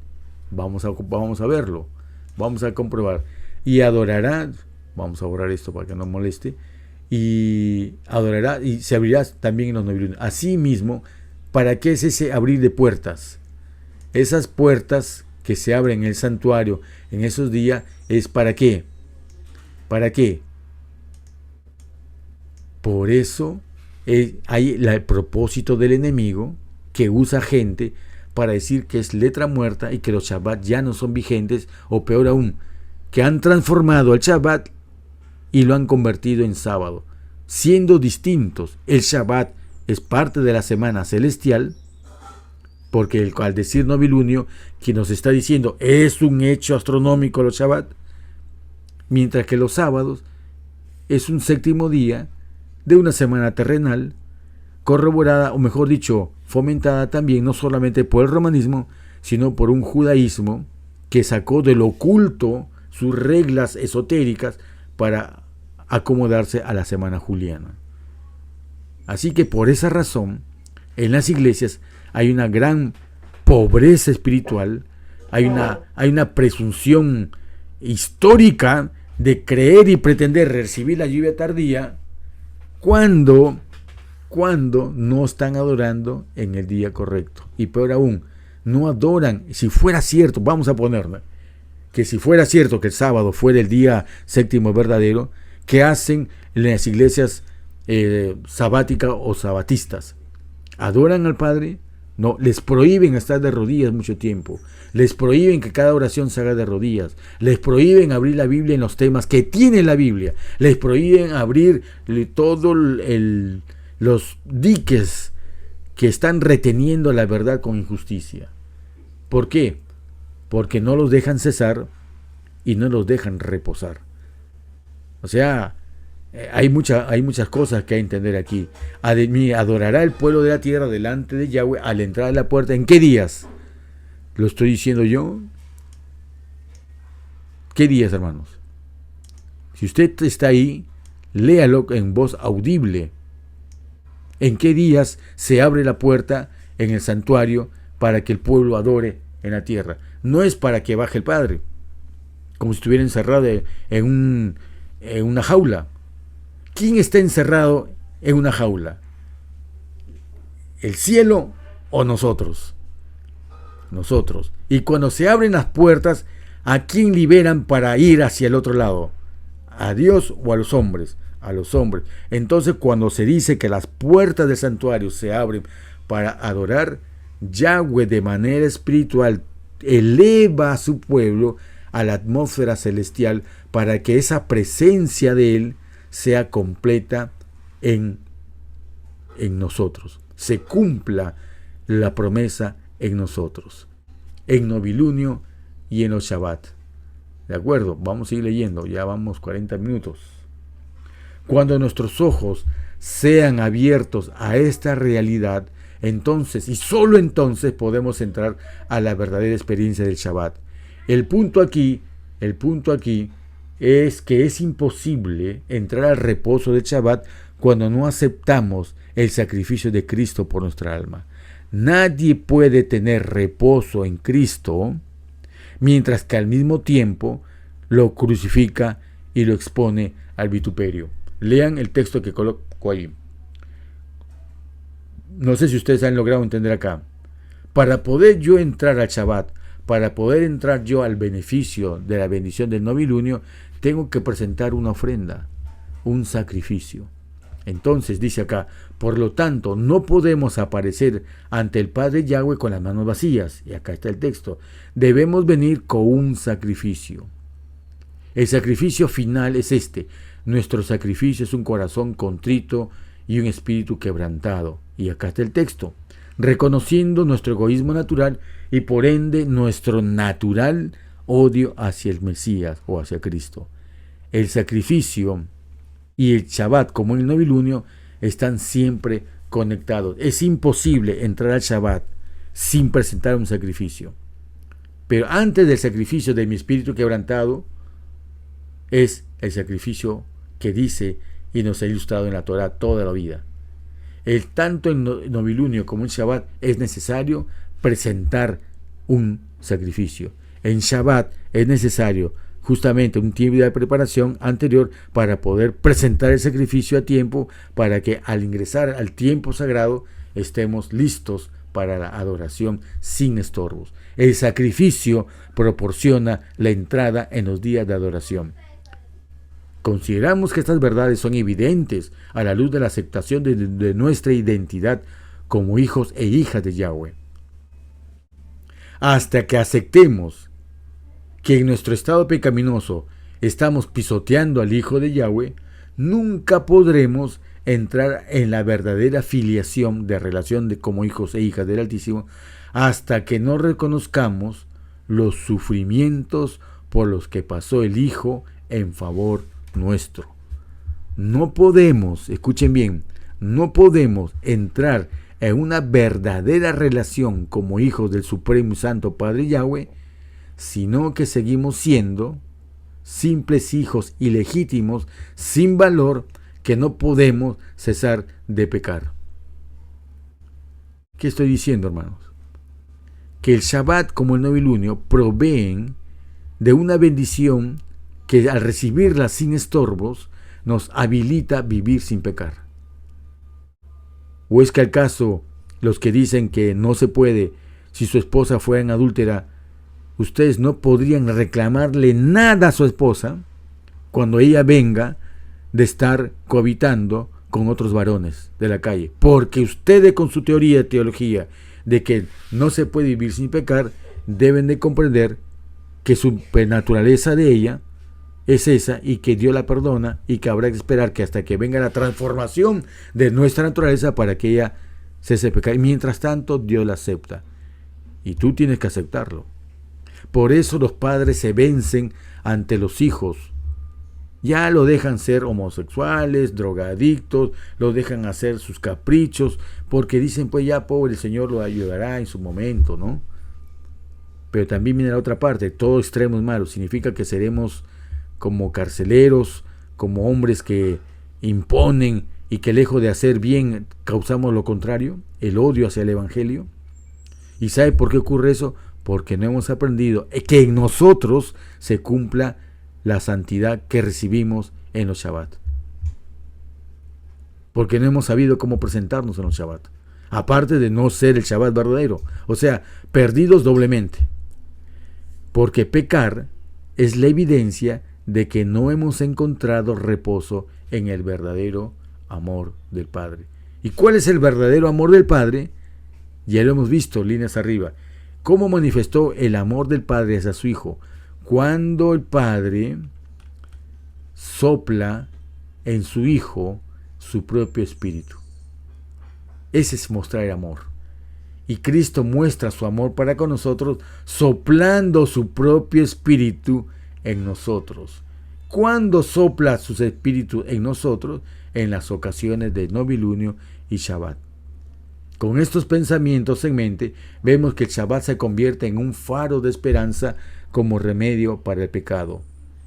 vamos a verlo, vamos a comprobar. Y adorará, vamos a borrar esto para que no moleste, y adorará y se abrirá también en los novilunios. Así mismo, ¿para qué es ese abrir de puertas? Esas puertas que se abren en el santuario en esos días es ¿para qué? ¿Para qué? Por eso hay el propósito del enemigo que usa gente para decir que es letra muerta y que los Shabbat ya no son vigentes, o peor aún, que han transformado el Shabbat y lo han convertido en sábado, siendo distintos. El Shabbat es parte de la semana celestial, porque al decir novilunio, quien nos está diciendo es un hecho astronómico los Shabbat, mientras que los sábados es un séptimo día de una semana terrenal, corroborada, o mejor dicho, fomentada también no solamente por el romanismo, sino por un judaísmo que sacó del oculto sus reglas esotéricas para acomodarse a la semana juliana. Así que por esa razón, en las iglesias hay una gran pobreza espiritual, hay una presunción histórica de creer y pretender recibir la lluvia tardía, cuando cuando no están adorando en el día correcto. Y peor aún, no adoran. Si fuera cierto, vamos a ponerle, que si fuera cierto que el sábado fuera el día séptimo verdadero, ¿qué hacen en las iglesias sabáticas o sabatistas? ¿Adoran al Padre? No, les prohíben estar de rodillas mucho tiempo. Les prohíben que cada oración se haga de rodillas. Les prohíben abrir la Biblia en los temas que tiene la Biblia. Les prohíben abrir todos los diques que están reteniendo la verdad con injusticia. ¿Por qué? Porque no los dejan cesar y no los dejan reposar. O sea, hay muchas cosas que hay que entender aquí. Adorará el pueblo de la tierra delante de Yahweh al entrar a la puerta. ¿En qué días? ¿Lo estoy diciendo yo? ¿Qué días, hermanos? Si usted está ahí, léalo en voz audible. ¿En qué días se abre la puerta en el santuario para que el pueblo adore en la tierra? No es para que baje el Padre, como si estuviera encerrado en una jaula. ¿Quién está encerrado en una jaula? ¿El cielo o nosotros? Nosotros. Y cuando se abren las puertas, ¿a quién liberan para ir hacia el otro lado? ¿A Dios o a los hombres? A los hombres. Entonces, cuando se dice que las puertas del santuario se abren para adorar, Yahweh de manera espiritual eleva a su pueblo a la atmósfera celestial para que esa presencia de Él sea completa en nosotros. Se cumpla la promesa en nosotros, en novilunio y en los Shabbat. ¿De acuerdo? Vamos a ir leyendo, ya vamos 40 minutos. Cuando nuestros ojos sean abiertos a esta realidad, entonces, y solo entonces, podemos entrar a la verdadera experiencia del Shabbat. El punto aquí es que es imposible entrar al reposo del Shabbat cuando no aceptamos el sacrificio de Cristo por nuestra alma. Nadie puede tener reposo en Cristo mientras que al mismo tiempo lo crucifica y lo expone al vituperio. Lean el texto que coloco ahí. No sé si ustedes han logrado entender acá. Para poder yo entrar al Shabbat, para poder entrar yo al beneficio de la bendición del novilunio, tengo que presentar una ofrenda, un sacrificio. Entonces dice acá, por lo tanto, no podemos aparecer ante el Padre Yahweh con las manos vacías. Y acá está el texto. Debemos venir con un sacrificio. El sacrificio final es este. Nuestro sacrificio es un corazón contrito y un espíritu quebrantado. Y acá está el texto. Reconociendo nuestro egoísmo natural y por ende nuestro natural odio hacia el Mesías o hacia Cristo. El sacrificio y el Shabbat como el novilunio están siempre conectados. Es imposible entrar al Shabbat sin presentar un sacrificio. Pero antes del sacrificio de mi espíritu quebrantado es el sacrificio que dice y nos ha ilustrado en la Torah toda la vida. Tanto en novilunio como en Shabbat es necesario presentar un sacrificio. En Shabbat es necesario justamente un tiempo de preparación anterior para poder presentar el sacrificio a tiempo, para que al ingresar al tiempo sagrado estemos listos para la adoración sin estorbos. El sacrificio proporciona la entrada en los días de adoración. Consideramos que estas verdades son evidentes a la luz de la aceptación de nuestra identidad como hijos e hijas de Yahweh. Hasta que aceptemos que en nuestro estado pecaminoso estamos pisoteando al Hijo de Yahweh, nunca podremos entrar en la verdadera filiación de relación como hijos e hijas del Altísimo hasta que no reconozcamos los sufrimientos por los que pasó el Hijo en favor nuestro. No podemos, escuchen bien, no podemos entrar en una verdadera relación como hijos del Supremo y Santo Padre Yahweh, sino que seguimos siendo simples hijos ilegítimos, sin valor, que no podemos cesar de pecar. ¿Qué estoy diciendo, hermanos? Que el Shabbat como el novilunio proveen de una bendición que al recibirla sin estorbos nos habilita a vivir sin pecar. ¿O es que al caso los que dicen que no se puede si su esposa fuera adúltera, ustedes no podrían reclamarle nada a su esposa cuando ella venga de estar cohabitando con otros varones de la calle? Porque ustedes, con su teología de que no se puede vivir sin pecar, deben de comprender que su naturaleza de ella es esa y que Dios la perdona y que habrá que esperar que hasta que venga la transformación de nuestra naturaleza para que ella cese de pecar. Y mientras tanto, Dios la acepta. Y tú tienes que aceptarlo. Por eso los padres se vencen ante los hijos. Ya lo dejan ser homosexuales, drogadictos, lo dejan hacer sus caprichos, porque dicen, pues ya, pobre, el Señor lo ayudará en su momento, ¿no? Pero también viene la otra parte, todo extremo es malo, significa que seremos como carceleros, como hombres que imponen y que lejos de hacer bien causamos lo contrario, el odio hacia el Evangelio. ¿Y sabe por qué ocurre eso? Porque no hemos aprendido que en nosotros se cumpla la santidad que recibimos en los Shabbat. Porque no hemos sabido cómo presentarnos en los Shabbat. Aparte de no ser el Shabbat verdadero. O sea, perdidos doblemente. Porque pecar es la evidencia de que no hemos encontrado reposo en el verdadero amor del Padre. ¿Y cuál es el verdadero amor del Padre? Ya lo hemos visto, líneas arriba. ¿Cómo manifestó el amor del Padre hacia su Hijo? Cuando el Padre sopla en su Hijo su propio espíritu. Ese es mostrar el amor. Y Cristo muestra su amor para con nosotros soplando su propio espíritu en nosotros. ¿Cuándo sopla su espíritu en nosotros? En las ocasiones de novilunio y Shabbat. Con estos pensamientos en mente, vemos que el Shabbat se convierte en un faro de esperanza como remedio para el pecado.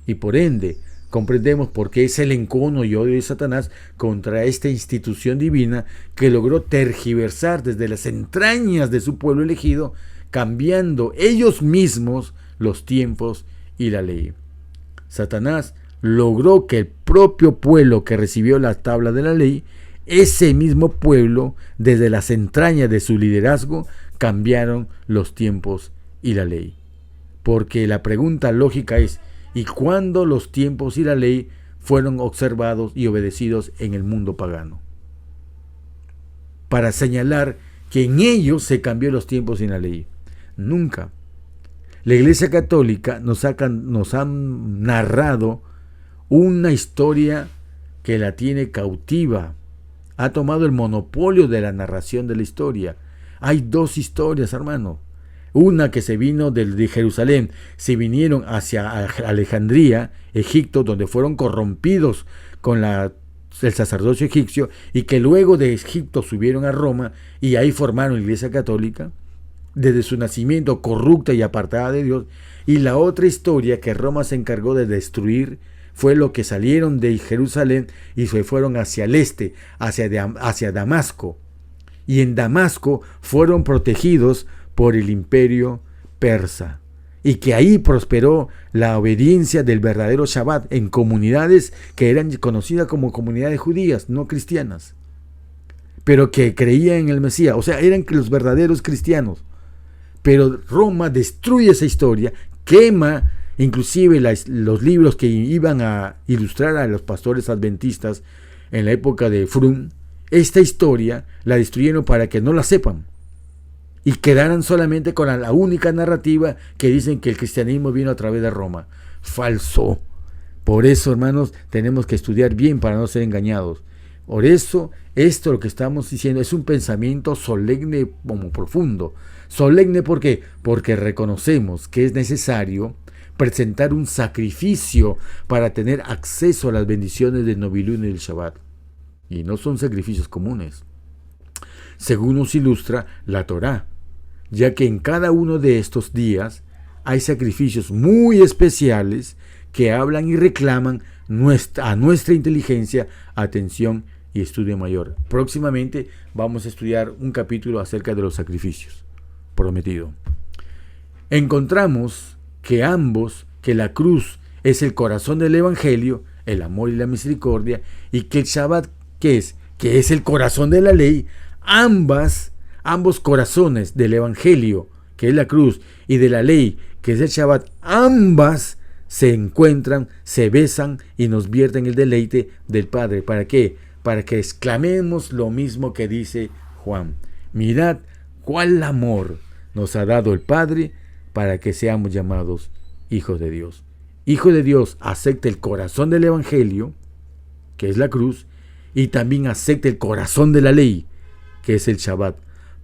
Y por ende, comprendemos por qué es el encono y odio de Satanás contra esta institución divina que logró tergiversar desde las entrañas de su pueblo elegido, cambiando ellos mismos los tiempos y la ley. Satanás logró que el propio pueblo que recibió la tabla de la ley, ese mismo pueblo, desde las entrañas de su liderazgo, cambiaron los tiempos y la ley. Porque la pregunta lógica es, ¿y cuándo los tiempos y la ley fueron observados y obedecidos en el mundo pagano? Para señalar que en ellos se cambió los tiempos y la ley. Nunca. La Iglesia Católica nos ha narrado una historia que la tiene cautiva. Ha tomado el monopolio de la narración de la historia. Hay dos historias, hermano. Una que se vino de Jerusalén, se vinieron hacia Alejandría, Egipto, donde fueron corrompidos con el sacerdocio egipcio, y que luego de Egipto subieron a Roma y ahí formaron la Iglesia Católica, desde su nacimiento corrupta y apartada de Dios. Y la otra historia que Roma se encargó de destruir fue lo que salieron de Jerusalén y se fueron hacia el este, hacia Damasco. Y en Damasco fueron protegidos por el imperio persa. Y que ahí prosperó la obediencia del verdadero Shabbat en comunidades que eran conocidas como comunidades judías, no cristianas, pero que creían en el Mesías. O sea, eran los verdaderos cristianos. Pero Roma destruye esa historia, quema inclusive los libros que iban a ilustrar a los pastores adventistas en la época de Frum. Esta historia la destruyeron para que no la sepan y quedaran solamente con la única narrativa que dicen que el cristianismo vino a través de Roma. Falso. Por eso, hermanos, tenemos que estudiar bien para no ser engañados. Por eso, esto lo que estamos diciendo es un pensamiento solemne como profundo. Solemne, ¿por qué? Porque reconocemos que es necesario presentar un sacrificio para tener acceso a las bendiciones del novilunio y del Shabbat. Y no son sacrificios comunes, según nos ilustra la Torá, ya que en cada uno de estos días hay sacrificios muy especiales que hablan y reclaman a nuestra inteligencia, atención y estudio mayor. Próximamente vamos a estudiar un capítulo acerca de los sacrificios, prometido. Encontramos que la cruz es el corazón del Evangelio, el amor y la misericordia, y que el Shabbat, que es el corazón de la ley, ambos corazones del Evangelio, que es la cruz, y de la ley, que es el Shabbat, ambas se encuentran, se besan y nos vierten el deleite del Padre. ¿Para qué? Para que exclamemos lo mismo que dice Juan. Mirad cuál amor nos ha dado el Padre para que seamos llamados hijos de Dios. Hijo de Dios acepta el corazón del Evangelio, que es la cruz, y también acepta el corazón de la ley, que es el Shabbat.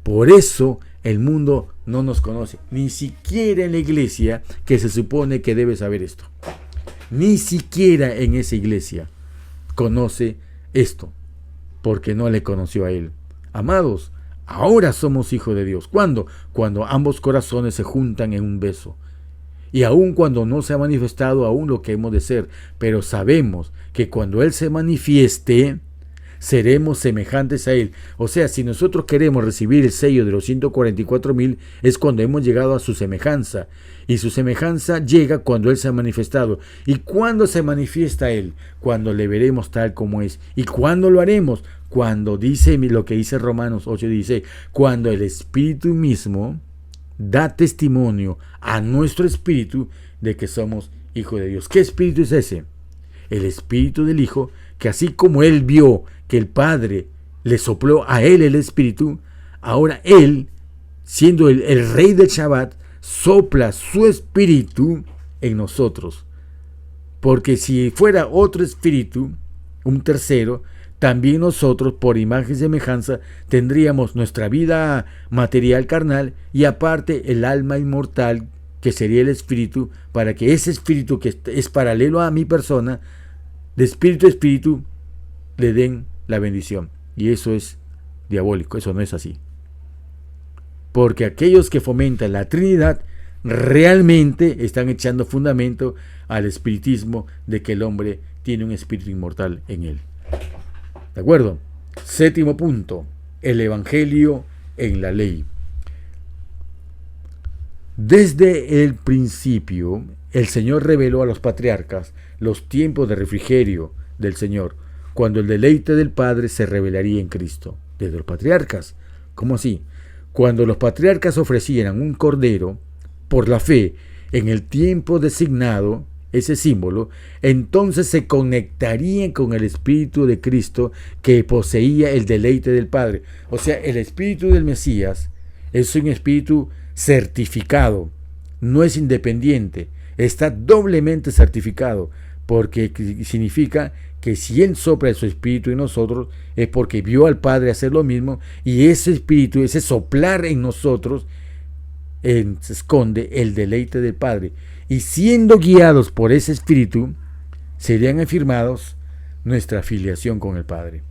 Por eso el mundo no nos conoce, ni siquiera en la iglesia, que se supone que debe saber esto. Ni siquiera en esa iglesia conoce esto, porque no le conoció a él. Amados, ahora somos hijos de Dios. ¿Cuándo? Cuando ambos corazones se juntan en un beso. Y aun cuando no se ha manifestado aún lo que hemos de ser, pero sabemos que cuando Él se manifieste, seremos semejantes a Él. O sea, si nosotros queremos recibir el sello de los 144,000, es cuando hemos llegado a su semejanza. Y su semejanza llega cuando Él se ha manifestado. ¿Y cuándo se manifiesta Él? Cuando le veremos tal como es. ¿Y cuándo lo haremos? Cuando dice lo que dice Romanos 8:16, cuando el Espíritu mismo da testimonio a nuestro espíritu de que somos hijos de Dios. ¿Qué espíritu es ese? El espíritu del Hijo, que así como Él vio que el Padre le sopló a Él el espíritu, ahora Él, siendo el rey del Shabbat, sopla su espíritu en nosotros. Porque si fuera otro espíritu, un tercero, también nosotros, por imagen y semejanza, tendríamos nuestra vida material carnal y aparte el alma inmortal, que sería el espíritu, para que ese espíritu que es paralelo a mi persona, de espíritu a espíritu, le den la bendición. Y eso es diabólico, eso no es así. Porque aquellos que fomentan la Trinidad realmente están echando fundamento al espiritismo de que el hombre tiene un espíritu inmortal en él. ¿De acuerdo? Séptimo punto, el Evangelio en la ley. Desde el principio, el Señor reveló a los patriarcas los tiempos de refrigerio del Señor, cuando el deleite del Padre se revelaría en Cristo. Desde los patriarcas. ¿Cómo así? Cuando los patriarcas ofrecieran un cordero por la fe en el tiempo designado, ese símbolo, entonces se conectarían con el Espíritu de Cristo que poseía el deleite del Padre. O sea, el Espíritu del Mesías es un Espíritu certificado, no es independiente, está doblemente certificado, porque significa que si Él sopla su Espíritu en nosotros, es porque vio al Padre hacer lo mismo, y ese Espíritu, ese soplar en nosotros, se esconde el deleite del Padre. Y siendo guiados por ese Espíritu, serían afirmados nuestra filiación con el Padre.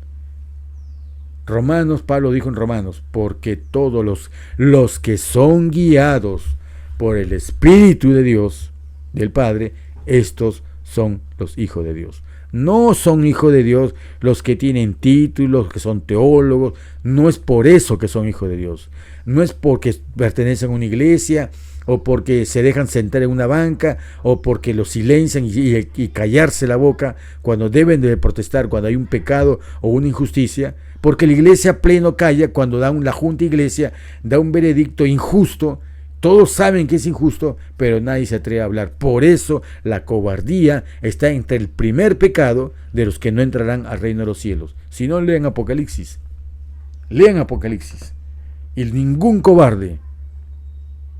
Pablo dijo en Romanos, porque todos los que son guiados por el Espíritu de Dios, del Padre, estos son los hijos de Dios. No son hijos de Dios los que tienen títulos, que son teólogos. No es por eso que son hijos de Dios. No es porque pertenecen a una iglesia, o porque se dejan sentar en una banca, o porque los silencian y callarse la boca cuando deben de protestar, cuando hay un pecado o una injusticia. Porque la iglesia pleno calla cuando la junta iglesia da un veredicto injusto. Todos saben que es injusto, pero nadie se atreve a hablar. Por eso la cobardía está entre el primer pecado de los que no entrarán al reino de los cielos. Si no, lean Apocalipsis. Lean Apocalipsis. Y ningún cobarde,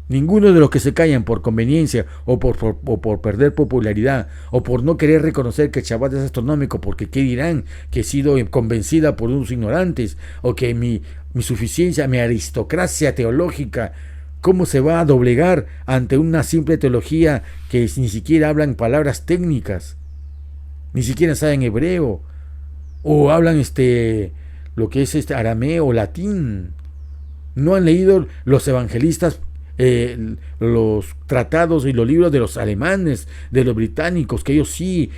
ninguno de los que se callan por conveniencia o por perder popularidad o por no querer reconocer que el Shabbat es astronómico, porque qué dirán, que he sido convencida por unos ignorantes, o que mi suficiencia, mi aristocracia teológica, ¿cómo se va a doblegar ante una simple teología que ni siquiera hablan palabras técnicas? Ni siquiera saben hebreo. O hablan lo que es arameo o latín. No han leído los evangelistas, los tratados y los libros de los alemanes, de los británicos, que ellos sí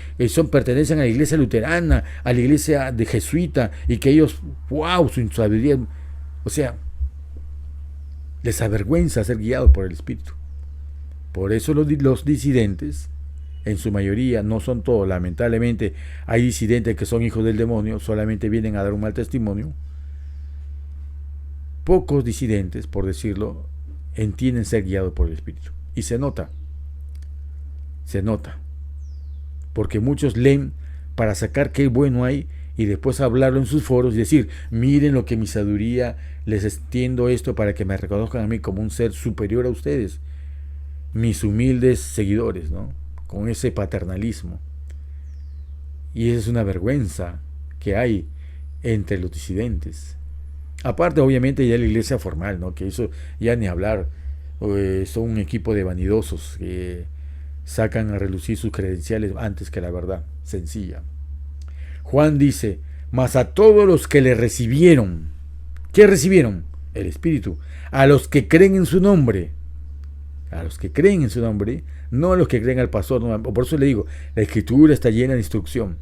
pertenecen a la iglesia luterana, a la iglesia de jesuita, y que ellos, wow, su sabiduría, o sea, les avergüenza ser guiados por el Espíritu. Por eso los disidentes, en su mayoría, no son todos, lamentablemente hay disidentes que son hijos del demonio, solamente vienen a dar un mal testimonio. pocos disidentes, por decirlo, entienden ser guiados por el Espíritu. Y se nota, porque muchos leen para sacar qué bueno hay y después hablarlo en sus foros y decir, miren lo que mi sabiduría, les extiendo esto para que me reconozcan a mí como un ser superior a ustedes, mis humildes seguidores, ¿no? Con ese paternalismo. Y esa es una vergüenza que hay entre los disidentes. Aparte, obviamente, ya la iglesia formal, ¿no? Que eso ya ni hablar. Son un equipo de vanidosos que sacan a relucir sus credenciales antes que la verdad sencilla. Juan dice, mas a todos los que le recibieron, ¿qué recibieron? El Espíritu. A los que creen en su nombre. A los que creen en su nombre, no a los que creen al pastor. No, por eso le digo, la Escritura está llena de instrucción.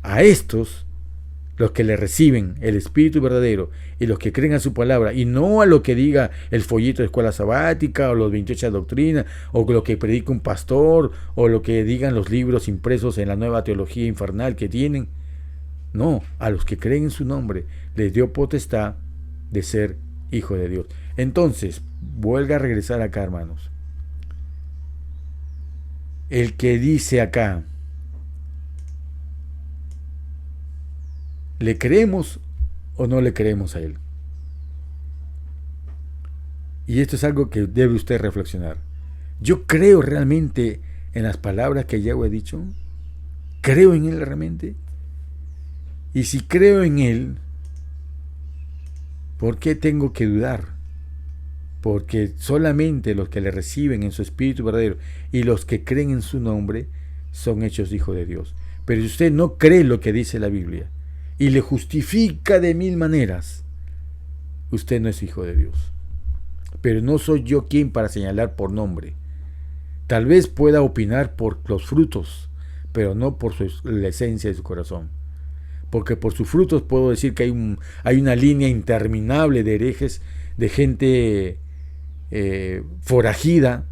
A estos, los que le reciben el Espíritu verdadero y los que creen a su palabra, y no a lo que diga el folleto de escuela sabática o los 28 doctrinas o lo que predica un pastor o lo que digan los libros impresos en la nueva teología infernal que tienen. No, a los que creen en su nombre les dio potestad de ser hijo de Dios. Entonces, vuelva a regresar acá, hermanos. El que dice acá, ¿le creemos o no le creemos a él? Y esto es algo que debe usted reflexionar. ¿Yo creo realmente en las palabras que Yahweh ha dicho? ¿Creo en él realmente? Y si creo en él, ¿por qué tengo que dudar? Porque solamente los que le reciben en su Espíritu verdadero y los que creen en su nombre son hechos hijos de Dios. Pero si usted no cree lo que dice la Biblia y le justifica de mil maneras, usted no es hijo de Dios. Pero no soy yo quien para señalar por nombre. Tal vez pueda opinar por los frutos, pero no por la esencia de su corazón. Porque por sus frutos puedo decir que hay una línea interminable de herejes, de gente forajida,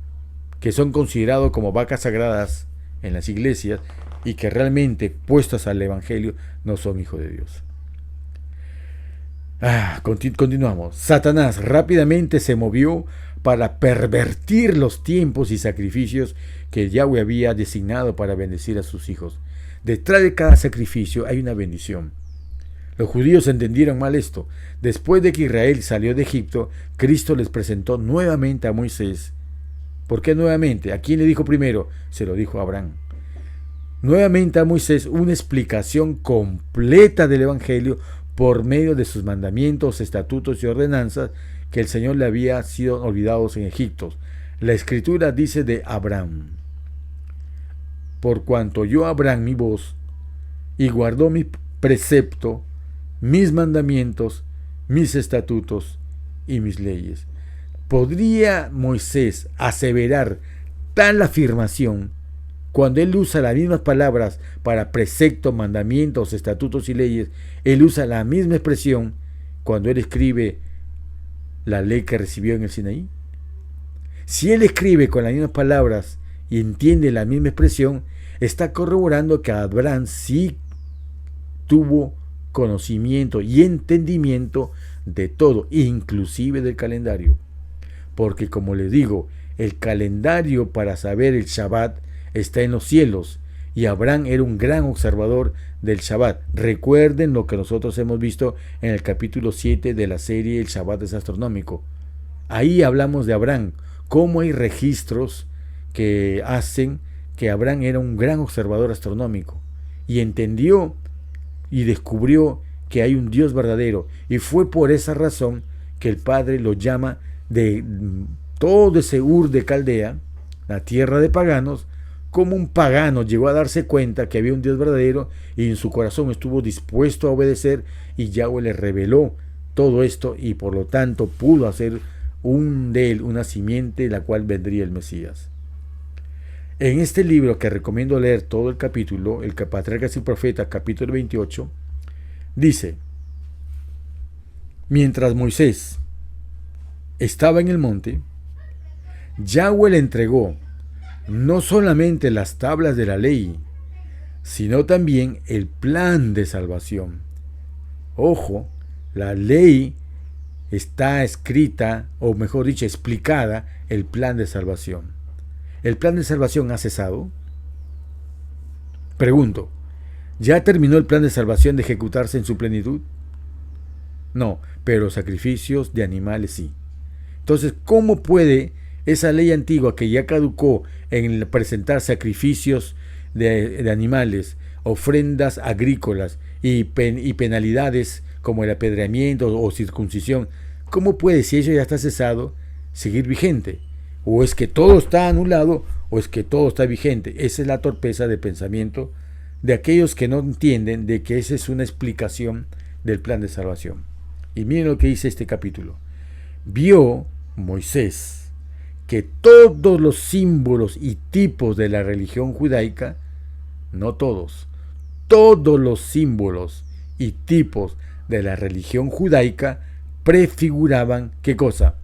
que son considerados como vacas sagradas en las iglesias y que realmente, puestas al Evangelio, no son hijos de Dios. Continuamos. Satanás rápidamente se movió para pervertir los tiempos y sacrificios que Yahweh había designado para bendecir a sus hijos. Detrás de cada sacrificio hay una bendición. Los judíos entendieron mal esto. Después de que Israel salió de Egipto, Cristo les presentó nuevamente a Moisés. ¿Por qué nuevamente? ¿A quién le dijo primero? Se lo dijo a Abraham. Nuevamente a Moisés una explicación completa del Evangelio por medio de sus mandamientos, estatutos y ordenanzas que el Señor le había sido olvidados en Egipto. La Escritura dice de Abraham: por cuanto oyó Abraham mi voz y guardó mi precepto, mis mandamientos, mis estatutos y mis leyes. ¿Podría Moisés aseverar tal afirmación cuando él usa las mismas palabras para preceptos, mandamientos, estatutos y leyes? Él usa la misma expresión cuando él escribe la ley que recibió en el Sinaí. Si él escribe con las mismas palabras y entiende la misma expresión, está corroborando que Abraham sí tuvo conocimiento y entendimiento de todo, inclusive del calendario. Porque, como les digo, el calendario para saber el Shabbat está en los cielos, y Abraham era un gran observador del Shabbat. Recuerden lo que nosotros hemos visto en el capítulo 7 de la serie El Shabbat es astronómico. Ahí hablamos de Abraham, cómo hay registros que hacen que Abraham era un gran observador astronómico y entendió y descubrió que hay un Dios verdadero, y fue por esa razón que el Padre lo llama de todo ese Ur de Caldea, la tierra de paganos. Como un pagano llegó a darse cuenta que había un Dios verdadero y en su corazón estuvo dispuesto a obedecer, y Yahweh le reveló todo esto, y por lo tanto pudo hacer de él una simiente, la cual vendría el Mesías. En este libro, que recomiendo leer todo el capítulo, el Patriarcas y Profetas, capítulo 28, dice: mientras Moisés estaba en el monte, Yahweh le entregó no solamente las tablas de la ley, sino también el plan de salvación. Ojo, la ley está escrita, o mejor dicho, explicada el plan de salvación. ¿El plan de salvación ha cesado? Pregunto, ¿ya terminó el plan de salvación de ejecutarse en su plenitud? No, pero sacrificios de animales sí. Entonces, ¿cómo puede esa ley antigua que ya caducó en presentar sacrificios de animales, ofrendas agrícolas y penalidades como el apedreamiento o circuncisión, cómo puede, si ello ya está cesado, seguir vigente? ¿O es que todo está anulado o es que todo está vigente? Esa es la torpeza de pensamiento de aquellos que no entienden de que esa es una explicación del plan de salvación. Y miren lo que dice este capítulo. Vio Moisés que todos los símbolos y tipos de la religión judaica, no todos, todos los símbolos y tipos de la religión judaica prefiguraban, ¿qué cosa?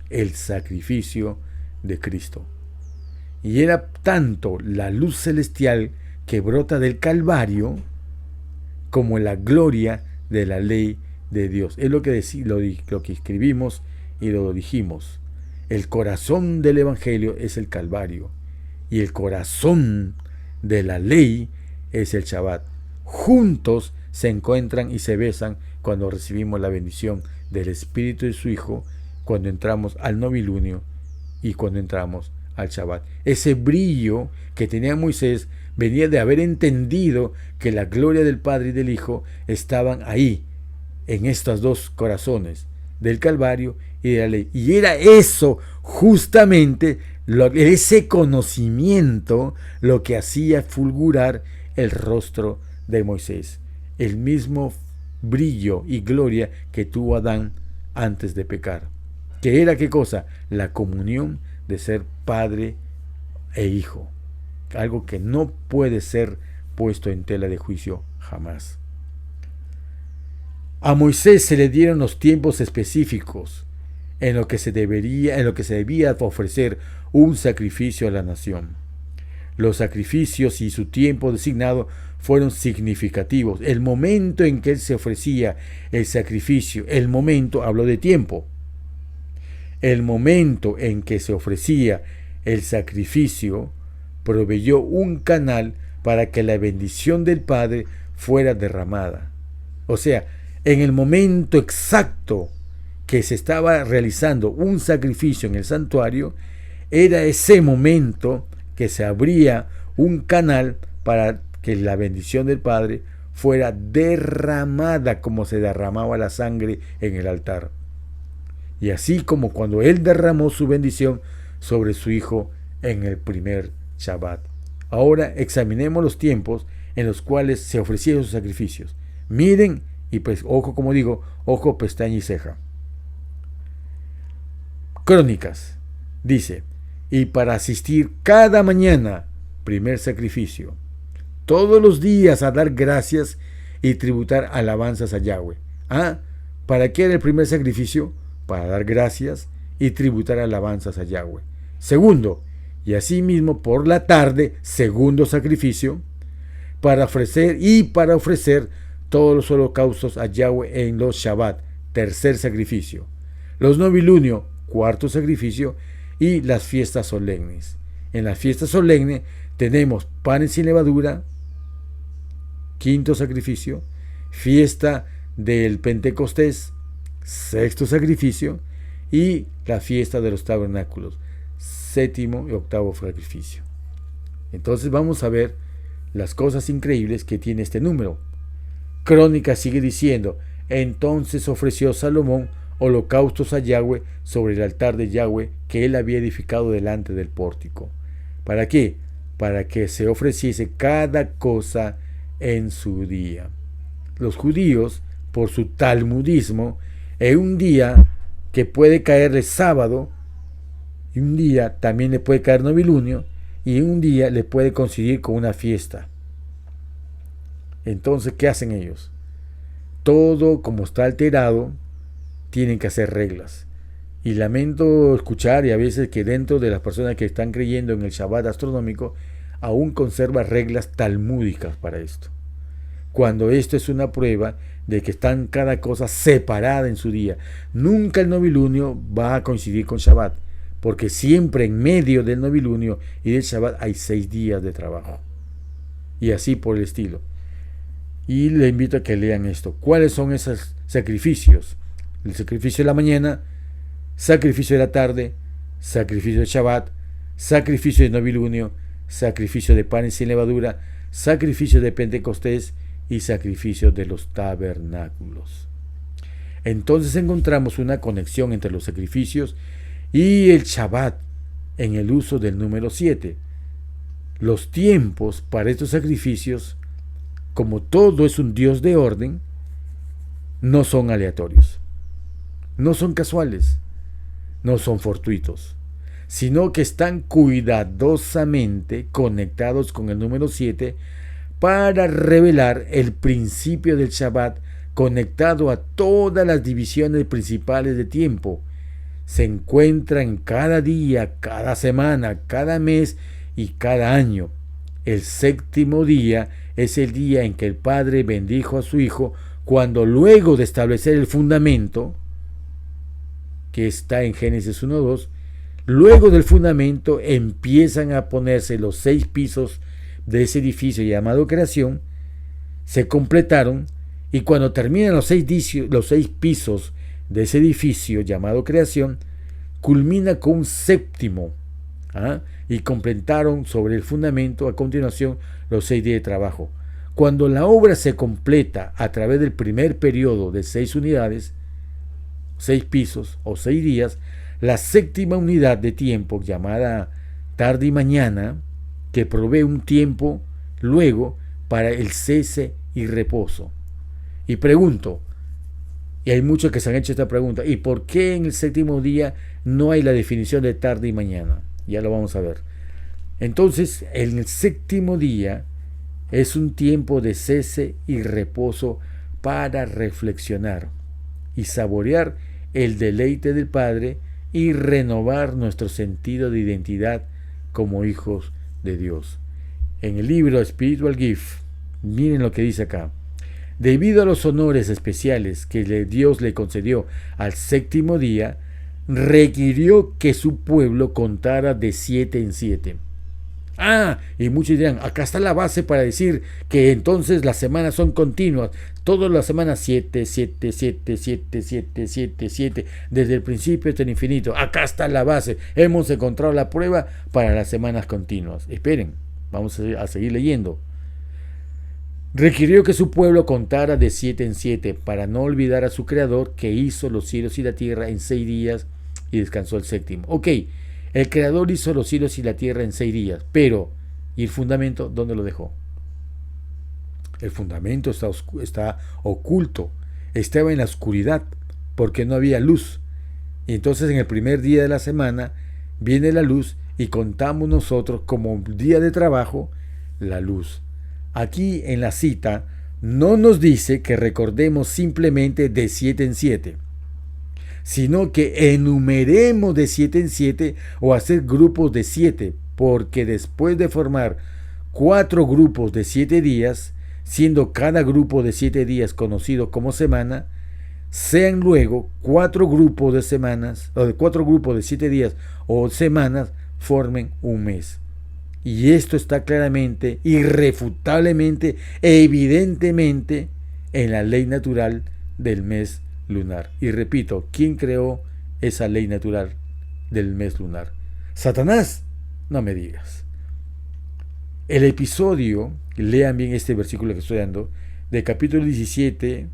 El sacrificio de Cristo. Y era tanto la luz celestial que brota del Calvario como la gloria de la ley de Dios. Es lo que escribimos y lo dijimos. El corazón del Evangelio es el Calvario y el corazón de la ley es el Shabbat. Juntos se encuentran y se besan cuando recibimos la bendición del Espíritu de su Hijo, cuando entramos al novilunio y cuando entramos al Shabbat. Ese brillo que tenía Moisés venía de haber entendido que la gloria del Padre y del Hijo estaban ahí, en estos dos corazones, del Calvario y de la ley. Y era eso justamente, ese conocimiento, lo que hacía fulgurar el rostro de Moisés. El mismo brillo y gloria que tuvo Adán antes de pecar. ¿Que era qué cosa? La comunión de ser padre e hijo. Algo que no puede ser puesto en tela de juicio jamás. A Moisés se le dieron los tiempos específicos en lo que se debía ofrecer un sacrificio a la nación. Los sacrificios y su tiempo designado fueron significativos. El momento en que se ofrecía el sacrificio, el momento, habló de tiempo. El momento en que se ofrecía el sacrificio proveyó un canal para que la bendición del Padre fuera derramada. O sea, en el momento exacto que se estaba realizando un sacrificio en el santuario, era ese momento que se abría un canal para que la bendición del Padre fuera derramada como se derramaba la sangre en el altar. Y así como cuando Él derramó su bendición sobre su Hijo en el primer Shabbat. Ahora examinemos los tiempos en los cuales se ofrecieron sus sacrificios. Miren, y pues ojo, como digo, ojo, pestaña y ceja. Crónicas dice: y para asistir cada mañana, primer sacrificio, todos los días a dar gracias y tributar alabanzas a Yahweh. ¿Para qué era el primer sacrificio? Para dar gracias y tributar alabanzas a Yahweh. Segundo, y asimismo por la tarde, segundo sacrificio, para ofrecer todos los holocaustos a Yahweh en los Shabbat, tercer sacrificio. Los novilunio, cuarto sacrificio, y las fiestas solemnes. En la fiesta solemne tenemos panes sin levadura, quinto sacrificio, fiesta del Pentecostés, sexto sacrificio, y la fiesta de los tabernáculos, séptimo y octavo sacrificio. Entonces vamos a ver las cosas increíbles que tiene este número. Crónica sigue diciendo: entonces ofreció Salomón holocaustos a Yahweh sobre el altar de Yahweh que él había edificado delante del pórtico. ¿Para qué? Para que se ofreciese cada cosa en su día. Los judíos, por su talmudismo, en un día que puede caerle sábado, y un día también le puede caer novilunio, y un día le puede coincidir con una fiesta. Entonces, ¿qué hacen ellos? Todo, como está alterado, tienen que hacer reglas. Y lamento escuchar, y a veces que dentro de las personas que están creyendo en el Shabbat astronómico, aún conserva reglas talmúdicas para esto. cuando esto es una prueba de que están cada cosa separada en su día. Nunca el novilunio va a coincidir con Shabbat, porque siempre en medio del novilunio y del Shabbat hay 6 días de trabajo. Y así por el estilo. Y le invito a que lean esto. ¿Cuáles son esos sacrificios? El sacrificio de la mañana, sacrificio de la tarde, sacrificio de Shabbat, sacrificio de novilunio, sacrificio de panes sin levadura, sacrificio de Pentecostés y sacrificio de los tabernáculos. Entonces encontramos una conexión entre los sacrificios y el Shabbat en el uso del número 7. Los tiempos para estos sacrificios, como todo es un Dios de orden, no son aleatorios, no son casuales, no son fortuitos, sino que están cuidadosamente conectados con el número 7 para revelar el principio del Shabbat conectado a todas las divisiones principales de tiempo. Se encuentra en cada día, cada semana, cada mes y cada año. El séptimo día es el día en que el Padre bendijo a su Hijo, cuando luego de establecer el fundamento, que está en Génesis 1:2, luego del fundamento empiezan a ponerse los 6 pisos de ese edificio llamado creación, se completaron, y cuando terminan los 6 pisos de ese edificio llamado creación, culmina con un séptimo, y completaron sobre el fundamento a continuación los 6 días de trabajo. Cuando la obra se completa a través del primer periodo de 6 unidades, 6 pisos o 6 días, la séptima unidad de tiempo, llamada tarde y mañana, que provee un tiempo luego para el cese y reposo. Y pregunto, y hay muchos que se han hecho esta pregunta, ¿y por qué en el séptimo día no hay la definición de tarde y mañana? Ya lo vamos a ver. Entonces, en el séptimo día es un tiempo de cese y reposo para reflexionar y saborear el deleite del Padre y renovar nuestro sentido de identidad como hijos de Dios. En el libro Spiritual Gift, miren lo que dice acá. Debido a los honores especiales que Dios le concedió al séptimo día, requirió que su pueblo contara de 7 en 7. Y muchos dirán, acá está la base para decir que entonces las semanas son continuas. Todas las semanas 7, 7, 7, 7, 7, 7, 7, desde el principio hasta el infinito. Acá está la base. Hemos encontrado la prueba para las semanas continuas. Esperen, vamos a seguir leyendo. Requirió que su pueblo contara de 7 en 7 para no olvidar a su Creador, que hizo los cielos y la tierra en 6 días y descansó el séptimo. Ok, el Creador hizo los cielos y la tierra en 6 días, pero ¿y el fundamento dónde lo dejó? El fundamento está oculto, estaba en la oscuridad porque no había luz. Y entonces en el primer día de la semana viene la luz y contamos nosotros como día de trabajo la luz. Aquí en la cita no nos dice que recordemos simplemente de 7 en 7, sino que enumeremos de 7 en 7 o hacer grupos de 7, porque después de formar 4 grupos de 7 días, siendo cada grupo de 7 días conocido como semana, sean luego 4 grupos de semanas, o de 4 grupos de 7 días o semanas, formen un mes. Y esto está claramente, irrefutablemente, evidentemente en la ley natural del mes lunar. Y repito, ¿quién creó esa ley natural del mes lunar? ¿Satanás? No me digas. El episodio, lean bien este versículo que estoy dando, del capítulo 17,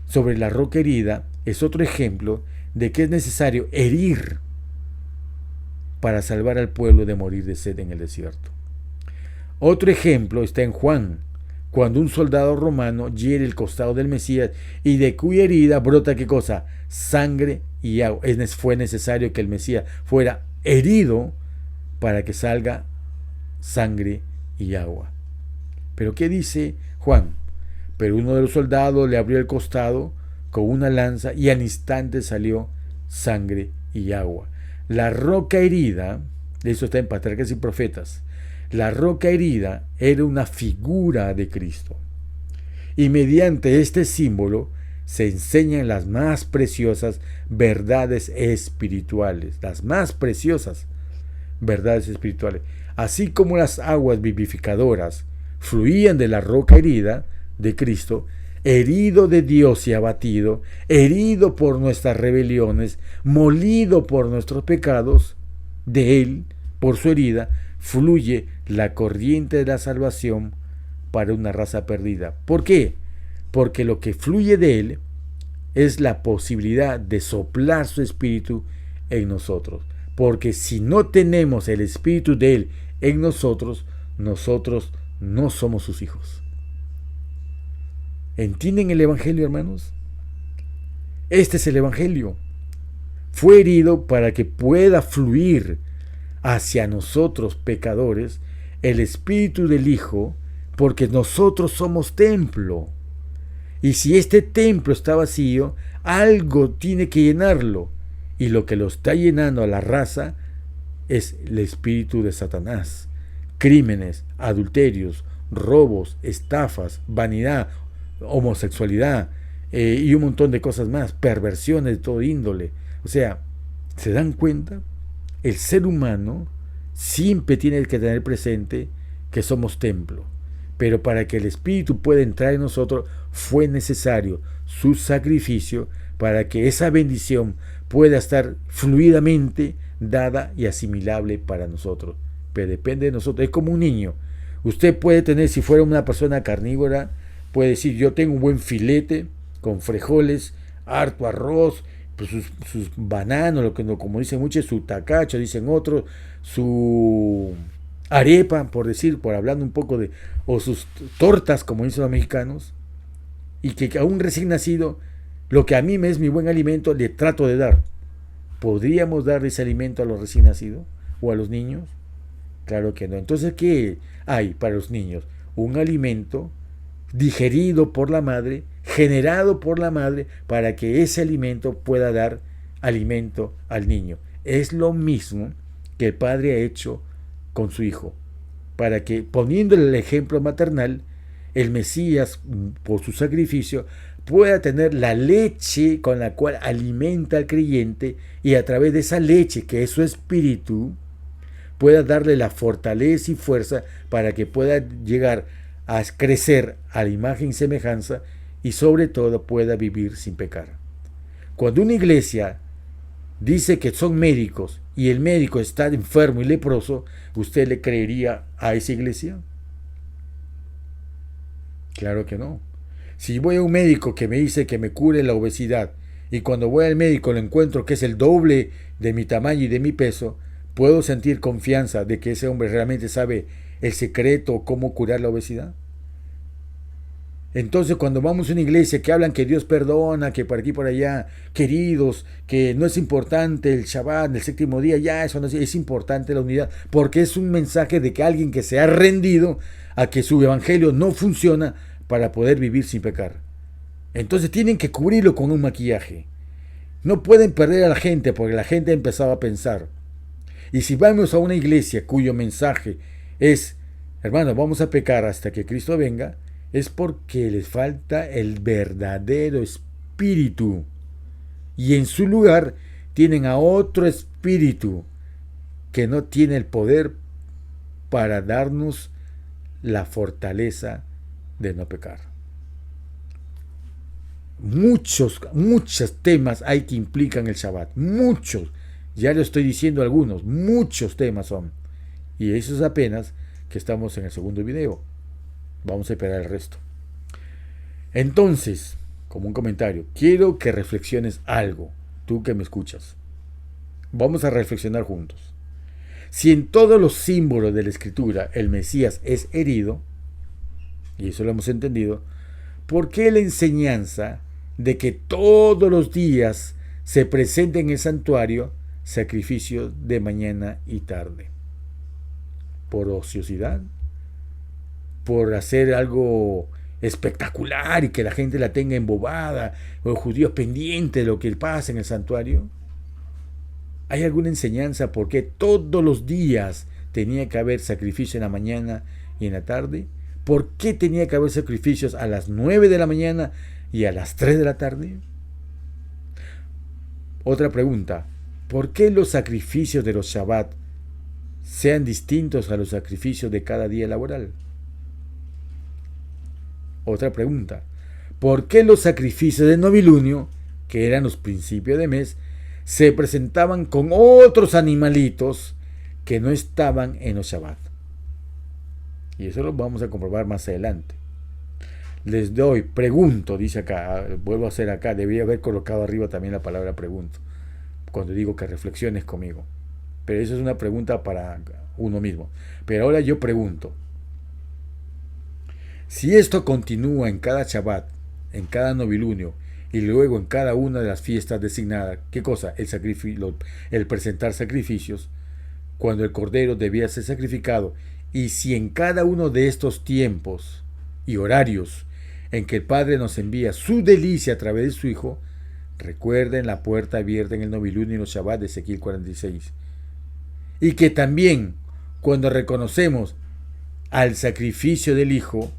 sobre la roca herida, es otro ejemplo de que es necesario herir para salvar al pueblo de morir de sed en el desierto. Otro ejemplo está en Juan, cuando un soldado romano hiere el costado del Mesías y de cuya herida brota ¿qué cosa? Sangre y agua. Fue necesario que el Mesías fuera herido para que salga sangre y agua. Pero ¿qué dice Juan? Pero uno de los soldados le abrió el costado con una lanza y al instante salió sangre y agua. La roca herida, eso está en Patriarcas y Profetas, la roca herida era una figura de Cristo. Y mediante este símbolo se enseñan las más preciosas verdades espirituales, las más preciosas verdades espirituales. Así como las aguas vivificadoras fluían de la roca herida de Cristo, herido de Dios y abatido, herido por nuestras rebeliones, molido por nuestros pecados, de Él, por su herida, fluye la corriente de la salvación para una raza perdida. ¿Por qué? Porque lo que fluye de Él es la posibilidad de soplar su espíritu en nosotros. Porque si no tenemos el espíritu de Él en nosotros, nosotros no somos sus hijos. ¿Entienden el Evangelio, hermanos? Este es el Evangelio. Fue herido para que pueda fluir hacia nosotros pecadores el espíritu del Hijo, porque nosotros somos templo. Y si este templo está vacío, algo tiene que llenarlo. Y lo que lo está llenando a la raza es el espíritu de Satanás. Crímenes, adulterios, robos, estafas, vanidad, homosexualidad y un montón de cosas más, perversiones de todo índole. O sea, ¿se dan cuenta? El ser humano siempre tiene que tener presente que somos templo. Pero para que el Espíritu pueda entrar en nosotros fue necesario su sacrificio para que esa bendición pueda estar fluidamente dada y asimilable para nosotros. Pero depende de nosotros. Es como un niño. Usted puede tener, si fuera una persona carnívora, puede decir, yo tengo un buen filete con frijoles, harto arroz, pues sus bananos, lo que no, como dicen muchos, su tacacho, dicen otros, su arepa, por decir, por hablando un poco de, o sus tortas, como dicen los mexicanos, y que a un recién nacido, lo que a mí me es mi buen alimento, le trato de dar. ¿Podríamos darle ese alimento a los recién nacidos o a los niños? Claro que no. Entonces, ¿qué hay para los niños? Un alimento digerido por la madre, generado por la madre, para que ese alimento pueda dar alimento al niño. Es lo mismo que el Padre ha hecho con su Hijo, para que, poniéndole el ejemplo maternal, el Mesías, por su sacrificio, pueda tener la leche con la cual alimenta al creyente, y a través de esa leche, que es su espíritu, pueda darle la fortaleza y fuerza para que pueda llegar a crecer a la imagen y semejanza, y sobre todo pueda vivir sin pecar. Cuando una iglesia dice que son médicos y el médico está enfermo y leproso, ¿usted le creería a esa iglesia? Claro que no. Si voy a un médico que me dice que me cure la obesidad, y cuando voy al médico lo encuentro que es el doble de mi tamaño y de mi peso, ¿puedo sentir confianza de que ese hombre realmente sabe el secreto o cómo curar la obesidad? Entonces, cuando vamos a una iglesia que hablan que Dios perdona, que por aquí por allá, queridos, que no es importante el Shabbat, el séptimo día, ya eso no es importante la unidad, porque es un mensaje de que alguien que se ha rendido a que su evangelio no funciona para poder vivir sin pecar. Entonces tienen que cubrirlo con un maquillaje. No pueden perder a la gente, porque la gente ha empezado a pensar. Y si vamos a una iglesia cuyo mensaje es, hermano, vamos a pecar hasta que Cristo venga, es porque les falta el verdadero espíritu. Y en su lugar tienen a otro espíritu que no tiene el poder para darnos la fortaleza de no pecar. Muchos temas hay que implican el Shabbat. Muchos. Ya le estoy diciendo algunos. Muchos temas son. Y eso es apenas que estamos en el segundo video. Vamos a esperar el resto. Entonces, como un comentario, quiero que reflexiones algo, tú que me escuchas. Vamos a reflexionar juntos. Si en todos los símbolos de la Escritura el Mesías es herido, y eso lo hemos entendido, ¿por qué la enseñanza de que todos los días se presenta en el santuario sacrificios de mañana y tarde? ¿Por ociosidad? ¿Por hacer algo espectacular y que la gente la tenga embobada, o los judíos pendientes de lo que pasa en el santuario? ¿Hay alguna enseñanza por qué todos los días tenía que haber sacrificio en la mañana y en la tarde? ¿Por qué tenía que haber sacrificios a las 9 de la mañana y a las 3 de la tarde? Otra pregunta, ¿por qué los sacrificios de los Shabbat sean distintos a los sacrificios de cada día laboral? Otra pregunta, ¿por qué los sacrificios de novilunio, que eran los principios de mes, se presentaban con otros animalitos que no estaban en los Shabbat? Y eso lo vamos a comprobar más adelante. Les doy, pregunto, dice acá, vuelvo a hacer acá, debería haber colocado arriba también la palabra pregunto, cuando digo que reflexiones conmigo. Pero eso es una pregunta para uno mismo. Pero ahora yo pregunto, si esto continúa en cada Shabbat, en cada novilunio, y luego en cada una de las fiestas designadas, ¿qué cosa? El presentar sacrificios, cuando el cordero debía ser sacrificado, y si en cada uno de estos tiempos y horarios en que el Padre nos envía su delicia a través de su Hijo, recuerden la puerta abierta en el novilunio y los Shabbat de Ezequiel 46. Y que también, cuando reconocemos al sacrificio del Hijo,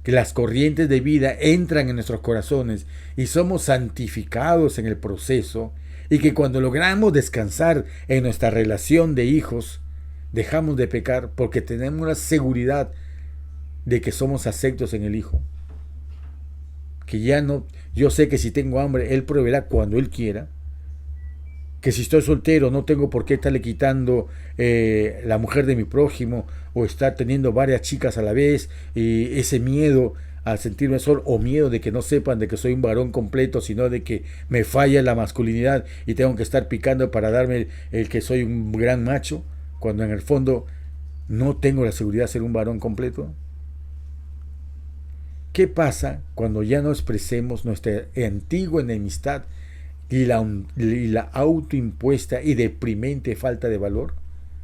que las corrientes de vida entran en nuestros corazones y somos santificados en el proceso, y que cuando logramos descansar en nuestra relación de hijos, dejamos de pecar porque tenemos la seguridad de que somos aceptos en el Hijo. Que ya no, yo sé que si tengo hambre, Él proveerá cuando Él quiera. Que si estoy soltero, no tengo por qué estarle quitando la mujer de mi prójimo, o estar teniendo varias chicas a la vez, y ese miedo a sentirme solo, o miedo de que no sepan de que soy un varón completo, sino de que me falla la masculinidad y tengo que estar picando para darme el que soy un gran macho, cuando en el fondo no tengo la seguridad de ser un varón completo. ¿Qué pasa cuando ya no expresemos nuestra antigua enemistad y la autoimpuesta y deprimente falta de valor?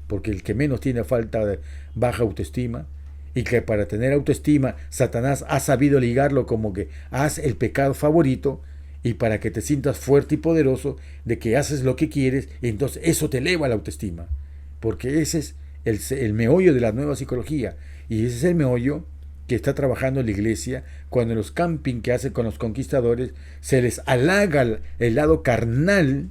Porque el que menos tiene falta de baja autoestima, y que para tener autoestima Satanás ha sabido ligarlo como que haz el pecado favorito, y para que te sientas fuerte y poderoso de que haces lo que quieres, y entonces eso te eleva la autoestima, porque ese es el meollo de la nueva psicología, y ese es el meollo que está trabajando la iglesia cuando en los camping que hace con los conquistadores se les halaga el lado carnal,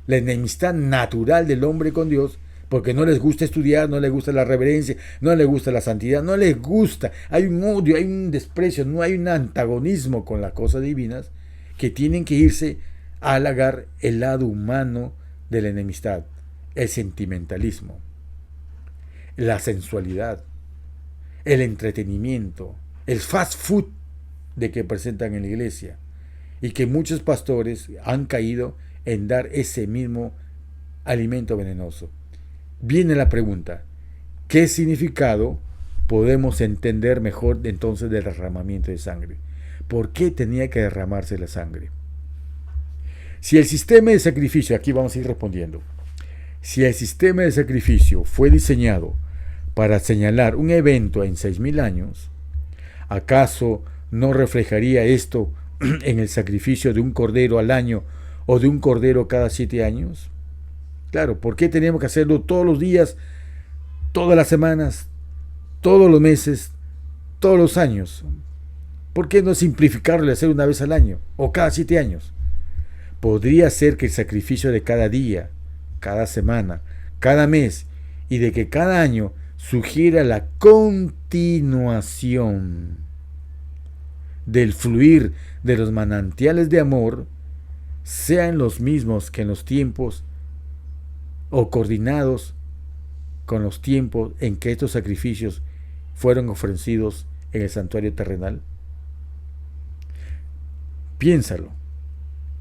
la enemistad natural del hombre con Dios, porque no les gusta estudiar, no les gusta la reverencia, no les gusta la santidad, no les gusta, hay un odio, hay un desprecio, no hay un antagonismo con las cosas divinas, que tienen que irse a halagar el lado humano de la enemistad, el sentimentalismo, la sensualidad, el entretenimiento, el fast food de que presentan en la iglesia, y que muchos pastores han caído en dar ese mismo alimento venenoso. Viene la pregunta, ¿qué significado podemos entender mejor entonces del derramamiento de sangre? ¿Por qué tenía que derramarse la sangre? Si el sistema de sacrificio, aquí vamos a ir respondiendo, si el sistema de sacrificio fue diseñado para señalar un evento en 6.000 años, ¿acaso no reflejaría esto en el sacrificio de un cordero al año o de un cordero cada 7 años? Claro, ¿por qué tenemos que hacerlo todos los días, todas las semanas, todos los meses, todos los años? ¿Por qué no simplificarlo y hacer una vez al año o cada 7 años? Podría ser que el sacrificio de cada día, cada semana, cada mes y de que cada año sugiera la continuación del fluir de los manantiales de amor, sean los mismos que en los tiempos o coordinados con los tiempos en que estos sacrificios fueron ofrecidos en el santuario terrenal. Piénsalo.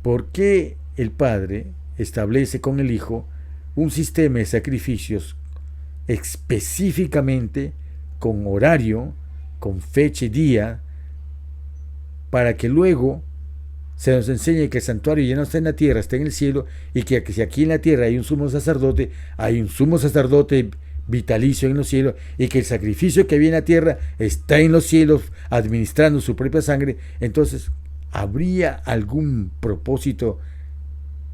¿Por qué el Padre establece con el Hijo un sistema de sacrificios específicamente con horario, con fecha y día, para que luego se nos enseñe que el santuario ya no está en la tierra, está en el cielo, y que si aquí en la tierra hay un sumo sacerdote vitalicio en los cielos, y que el sacrificio que viene a la tierra está en los cielos administrando su propia sangre? Entonces, ¿habría algún propósito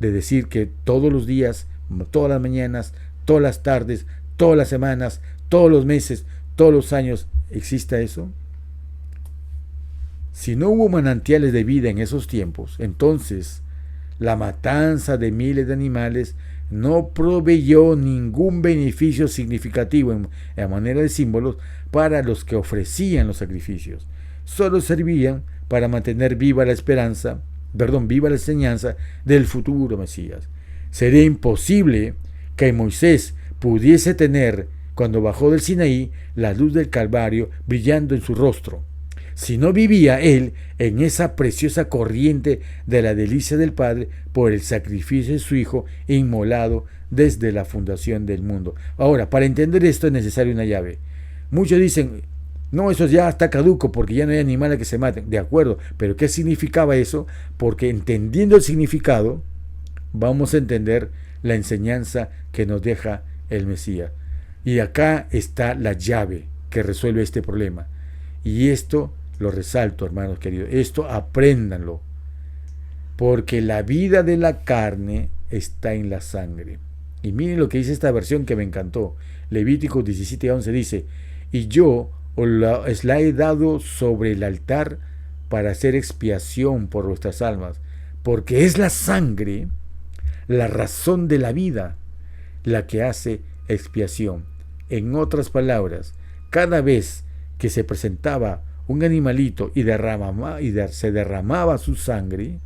de decir que todos los días, todas las mañanas, todas las tardes, todas las semanas, todos los meses, todos los años exista eso? Si no hubo manantiales de vida en esos tiempos, entonces la matanza de miles de animales no proveyó ningún beneficio significativo en manera de símbolos para los que ofrecían los sacrificios. Solo servían para mantener viva la esperanza, viva la enseñanza del futuro Mesías. Sería imposible que Moisés pudiese tener, cuando bajó del Sinaí, la luz del Calvario brillando en su rostro, si no vivía él en esa preciosa corriente de la delicia del Padre por el sacrificio de su Hijo inmolado desde la fundación del mundo. Ahora, para entender esto es necesaria una llave. Muchos dicen, no, eso ya está caduco porque ya no hay animales que se maten. De acuerdo, pero ¿qué significaba eso? Porque entendiendo el significado, vamos a entender la enseñanza que nos deja el Mesías. Y acá está la llave que resuelve este problema. Y esto lo resalto, hermanos queridos. Esto apréndanlo. Porque la vida de la carne está en la sangre. Y miren lo que dice esta versión que me encantó. Levítico 17:11 dice, y yo os la he dado sobre el altar para hacer expiación por vuestras almas. Porque es la sangre la razón de la vida la que hace expiación. En otras palabras, cada vez que se presentaba un animalito y se derramaba su sangre,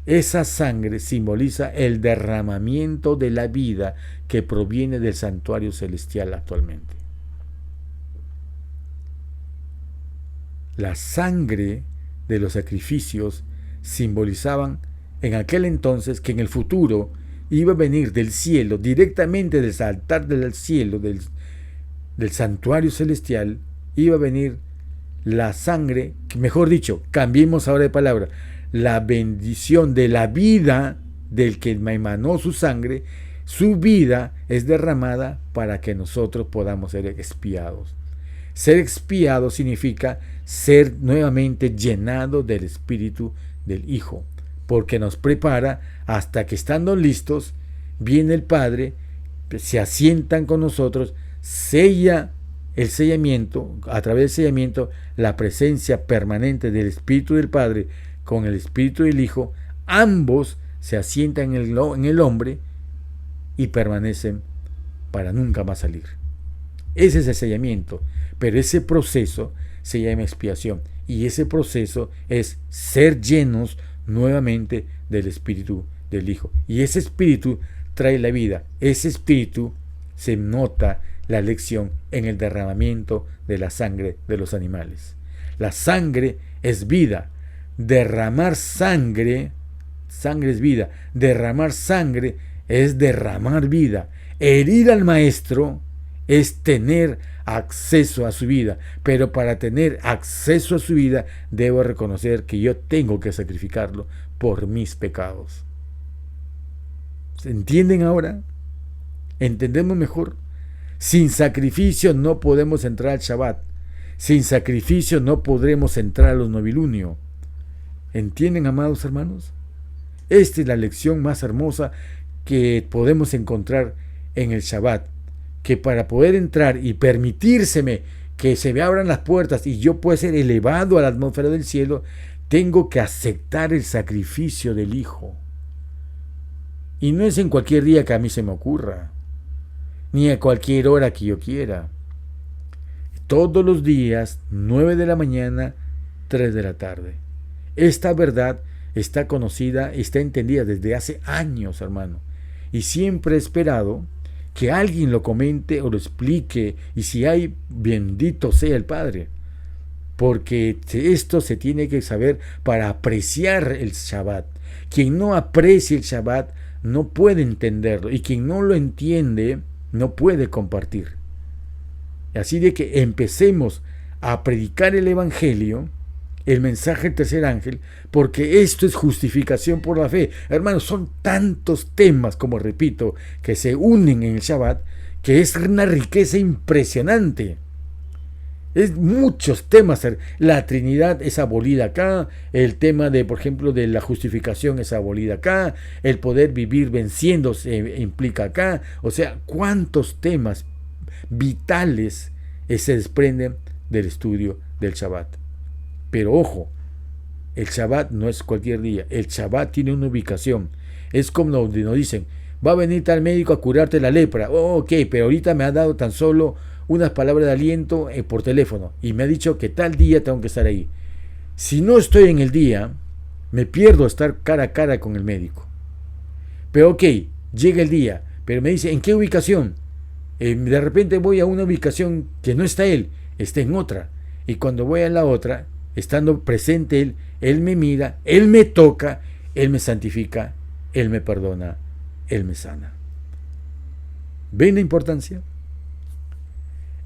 esa sangre simboliza el derramamiento de la vida que proviene del santuario celestial actualmente. La sangre de los sacrificios simbolizaban en aquel entonces que en el futuro iba a venir del cielo, directamente del altar del cielo, del santuario celestial, iba a venir la sangre, mejor dicho, cambiemos ahora de palabra, la bendición de la vida del que emanó su sangre, su vida es derramada para que nosotros podamos ser expiados. Ser expiado significa ser nuevamente llenado del Espíritu del Hijo, porque nos prepara hasta que estando listos, viene el Padre, se asientan con nosotros, sella el sellamiento, a través del sellamiento, la presencia permanente del Espíritu del Padre con el Espíritu del Hijo, ambos se asientan en el hombre y permanecen para nunca más salir. Ese es el sellamiento, pero ese proceso se llama expiación y ese proceso es ser llenos nuevamente del Espíritu del Hijo. Y ese Espíritu trae la vida, ese Espíritu se nota la lección en el derramamiento de la sangre de los animales. La sangre es vida. Derramar sangre es vida. Derramar sangre es derramar vida. Herir al maestro es tener acceso a su vida. Pero para tener acceso a su vida, debo reconocer que yo tengo que sacrificarlo por mis pecados. ¿Se entienden ahora? ¿Entendemos mejor? Sin sacrificio no podemos entrar al Shabbat. Sin sacrificio no podremos entrar a los novilunio. ¿Entienden, amados hermanos? Esta es la lección más hermosa que podemos encontrar en el Shabbat. Que para poder entrar y permitírseme que se me abran las puertas y yo pueda ser elevado a la atmósfera del cielo, tengo que aceptar el sacrificio del Hijo. Y no es en cualquier día que a mí se me ocurra, ni a cualquier hora que yo quiera. Todos los días, 9 de la mañana, 3 de la tarde. Esta verdad está conocida, está entendida desde hace años, hermano. Y siempre he esperado que alguien lo comente o lo explique. Y si hay, bendito sea el Padre. Porque esto se tiene que saber para apreciar el Shabbat. Quien no aprecia el Shabbat no puede entenderlo. Y quien no lo entiende no puede compartir. Así de que empecemos a predicar el Evangelio, el mensaje del tercer ángel, porque esto es justificación por la fe. Hermanos, son tantos temas, como repito, que se unen en el Shabbat, que es una riqueza impresionante. Es muchos temas. La Trinidad es abolida acá, el tema de, por ejemplo, de la justificación es abolida acá, el poder vivir venciendo se implica acá. O sea, cuántos temas vitales se desprenden del estudio del Shabbat. Pero ojo, el Shabbat no es cualquier día. El Shabbat tiene una ubicación. Es como donde nos dicen, va a venir tal médico a curarte la lepra. Oh, ok, pero ahorita me ha dado tan solo unas palabras de aliento por teléfono y me ha dicho que tal día tengo que estar ahí. Si no estoy en el día, me pierdo estar cara a cara con el médico. Pero ok, llega el día, pero me dice, ¿en qué ubicación? De repente voy a una ubicación que no está él, está en otra. Y cuando voy a la otra, estando presente él me mira, él me toca, él me santifica, él me perdona, él me sana. ¿Ven la importancia?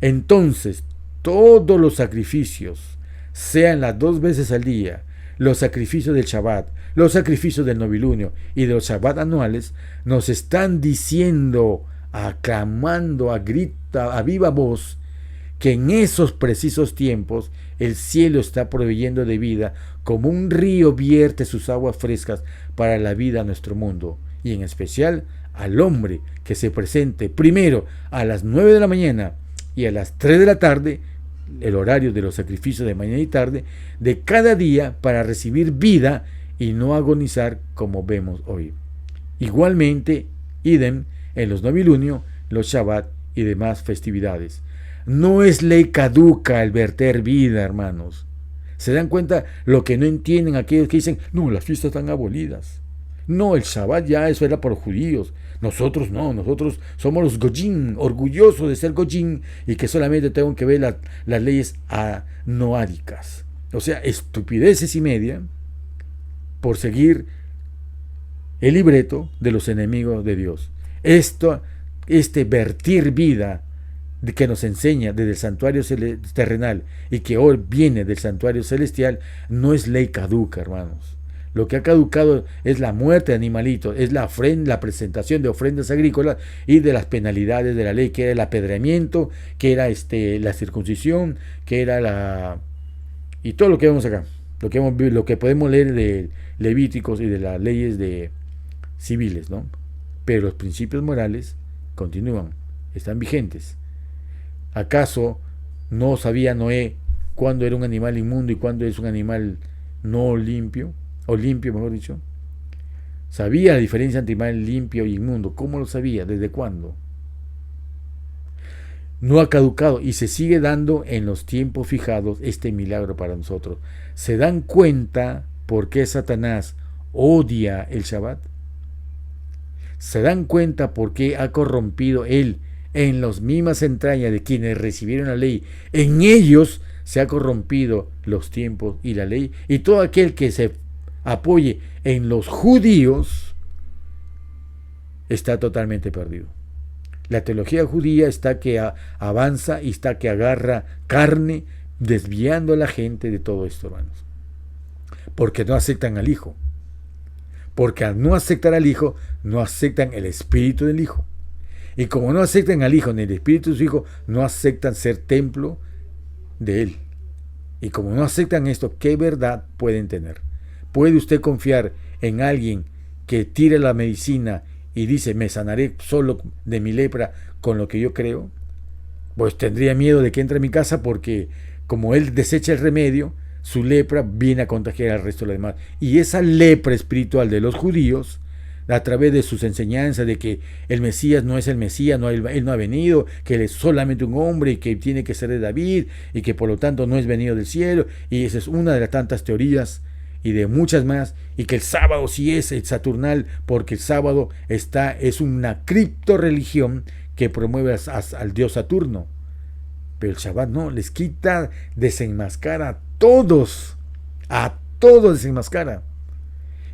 Entonces, todos los sacrificios, sean las 2 veces al día, los sacrificios del Shabbat, los sacrificios del novilunio y de los Shabbat anuales, nos están diciendo, aclamando a grita, a viva voz, que en esos precisos tiempos el cielo está proveyendo de vida, como un río vierte sus aguas frescas para la vida a nuestro mundo, y en especial al hombre que se presente primero a las 9 de la mañana y a las 3 de la tarde, el horario de los sacrificios de mañana y tarde, de cada día para recibir vida y no agonizar como vemos hoy. Igualmente, idem en los novilunio, los Shabbat y demás festividades. No es ley caduca el verter vida, hermanos. ¿Se dan cuenta lo que no entienden aquellos que dicen, no, las fiestas están abolidas? No, el Shabbat ya eso era por judíos. Nosotros no, nosotros somos los Goyim, orgullosos de ser Goyim y que solamente tengo que ver las leyes noádicas. O sea, estupideces y media por seguir el libreto de los enemigos de Dios. Este vertir vida que nos enseña desde el santuario terrenal y que hoy viene del santuario celestial, no es ley caduca, hermanos. Lo que ha caducado es la muerte de animalitos, es la presentación de ofrendas agrícolas y de las penalidades de la ley, que era el apedreamiento, que era la circuncisión, que era y todo lo que vemos acá, lo que podemos leer de Levíticos y de las leyes civiles, ¿no? Pero los principios morales continúan, están vigentes. ¿Acaso no sabía Noé cuándo era un animal inmundo y cuándo es un animal no limpio? O limpio, mejor dicho. Sabía la diferencia entre animal limpio y inmundo. ¿Cómo lo sabía? ¿Desde cuándo? No ha caducado y se sigue dando en los tiempos fijados este milagro para nosotros. ¿Se dan cuenta por qué Satanás odia el Shabbat? ¿Se dan cuenta por qué ha corrompido él en las mismas entrañas de quienes recibieron la ley? En ellos se ha corrompido los tiempos y la ley, y todo aquel que se apoye en los judíos está totalmente perdido. La teología judía está que avanza y está que agarra carne, desviando a la gente de todo esto, hermanos, porque no aceptan al Hijo. Porque al no aceptar al Hijo, no aceptan el Espíritu del Hijo. Y como no aceptan al Hijo ni el Espíritu de su Hijo, no aceptan ser templo de Él. Y como no aceptan esto, ¿qué verdad pueden tener? ¿Puede usted confiar en alguien que tire la medicina y dice, me sanaré solo de mi lepra con lo que yo creo? Pues tendría miedo de que entre a mi casa, porque como él desecha el remedio, su lepra viene a contagiar al resto de los demás. Y esa lepra espiritual de los judíos, a través de sus enseñanzas de que el Mesías no es el Mesías, él no ha venido, que él es solamente un hombre y que tiene que ser de David y que por lo tanto no es venido del cielo, y esa es una de las tantas teorías y de muchas más, y que el sábado sí es el saturnal, porque el sábado es una criptoreligión que promueve al dios Saturno. Pero el Shabbat no, les quita, desenmascara a todos desenmascara.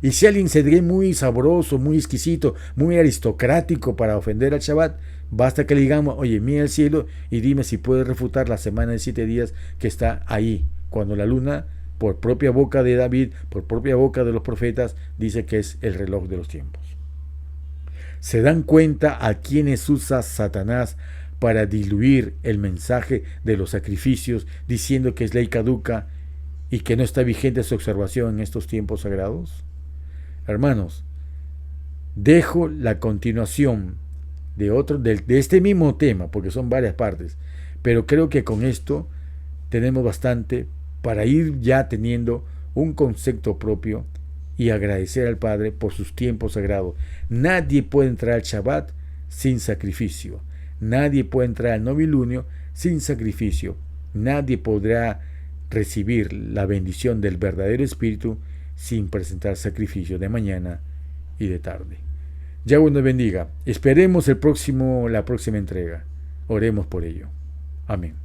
Y si alguien se ve muy sabroso, muy exquisito, muy aristocrático para ofender al Shabbat, basta que le digamos, oye, mira el cielo y dime si puedes refutar la semana de 7 días que está ahí, cuando la luna, por propia boca de David, por propia boca de los profetas, dice que es el reloj de los tiempos. ¿Se dan cuenta a quienes usa Satanás para diluir el mensaje de los sacrificios, diciendo que es ley caduca y que no está vigente su observación en estos tiempos sagrados? Hermanos, dejo la continuación de este mismo tema, porque son varias partes, pero creo que con esto tenemos bastante para ir ya teniendo un concepto propio y agradecer al Padre por sus tiempos sagrados. Nadie puede entrar al Shabbat sin sacrificio. Nadie puede entrar al novilunio sin sacrificio. Nadie podrá recibir la bendición del verdadero Espíritu sin presentar sacrificio de mañana y de tarde. Yahweh nos bendiga. Esperemos la próxima entrega. Oremos por ello. Amén.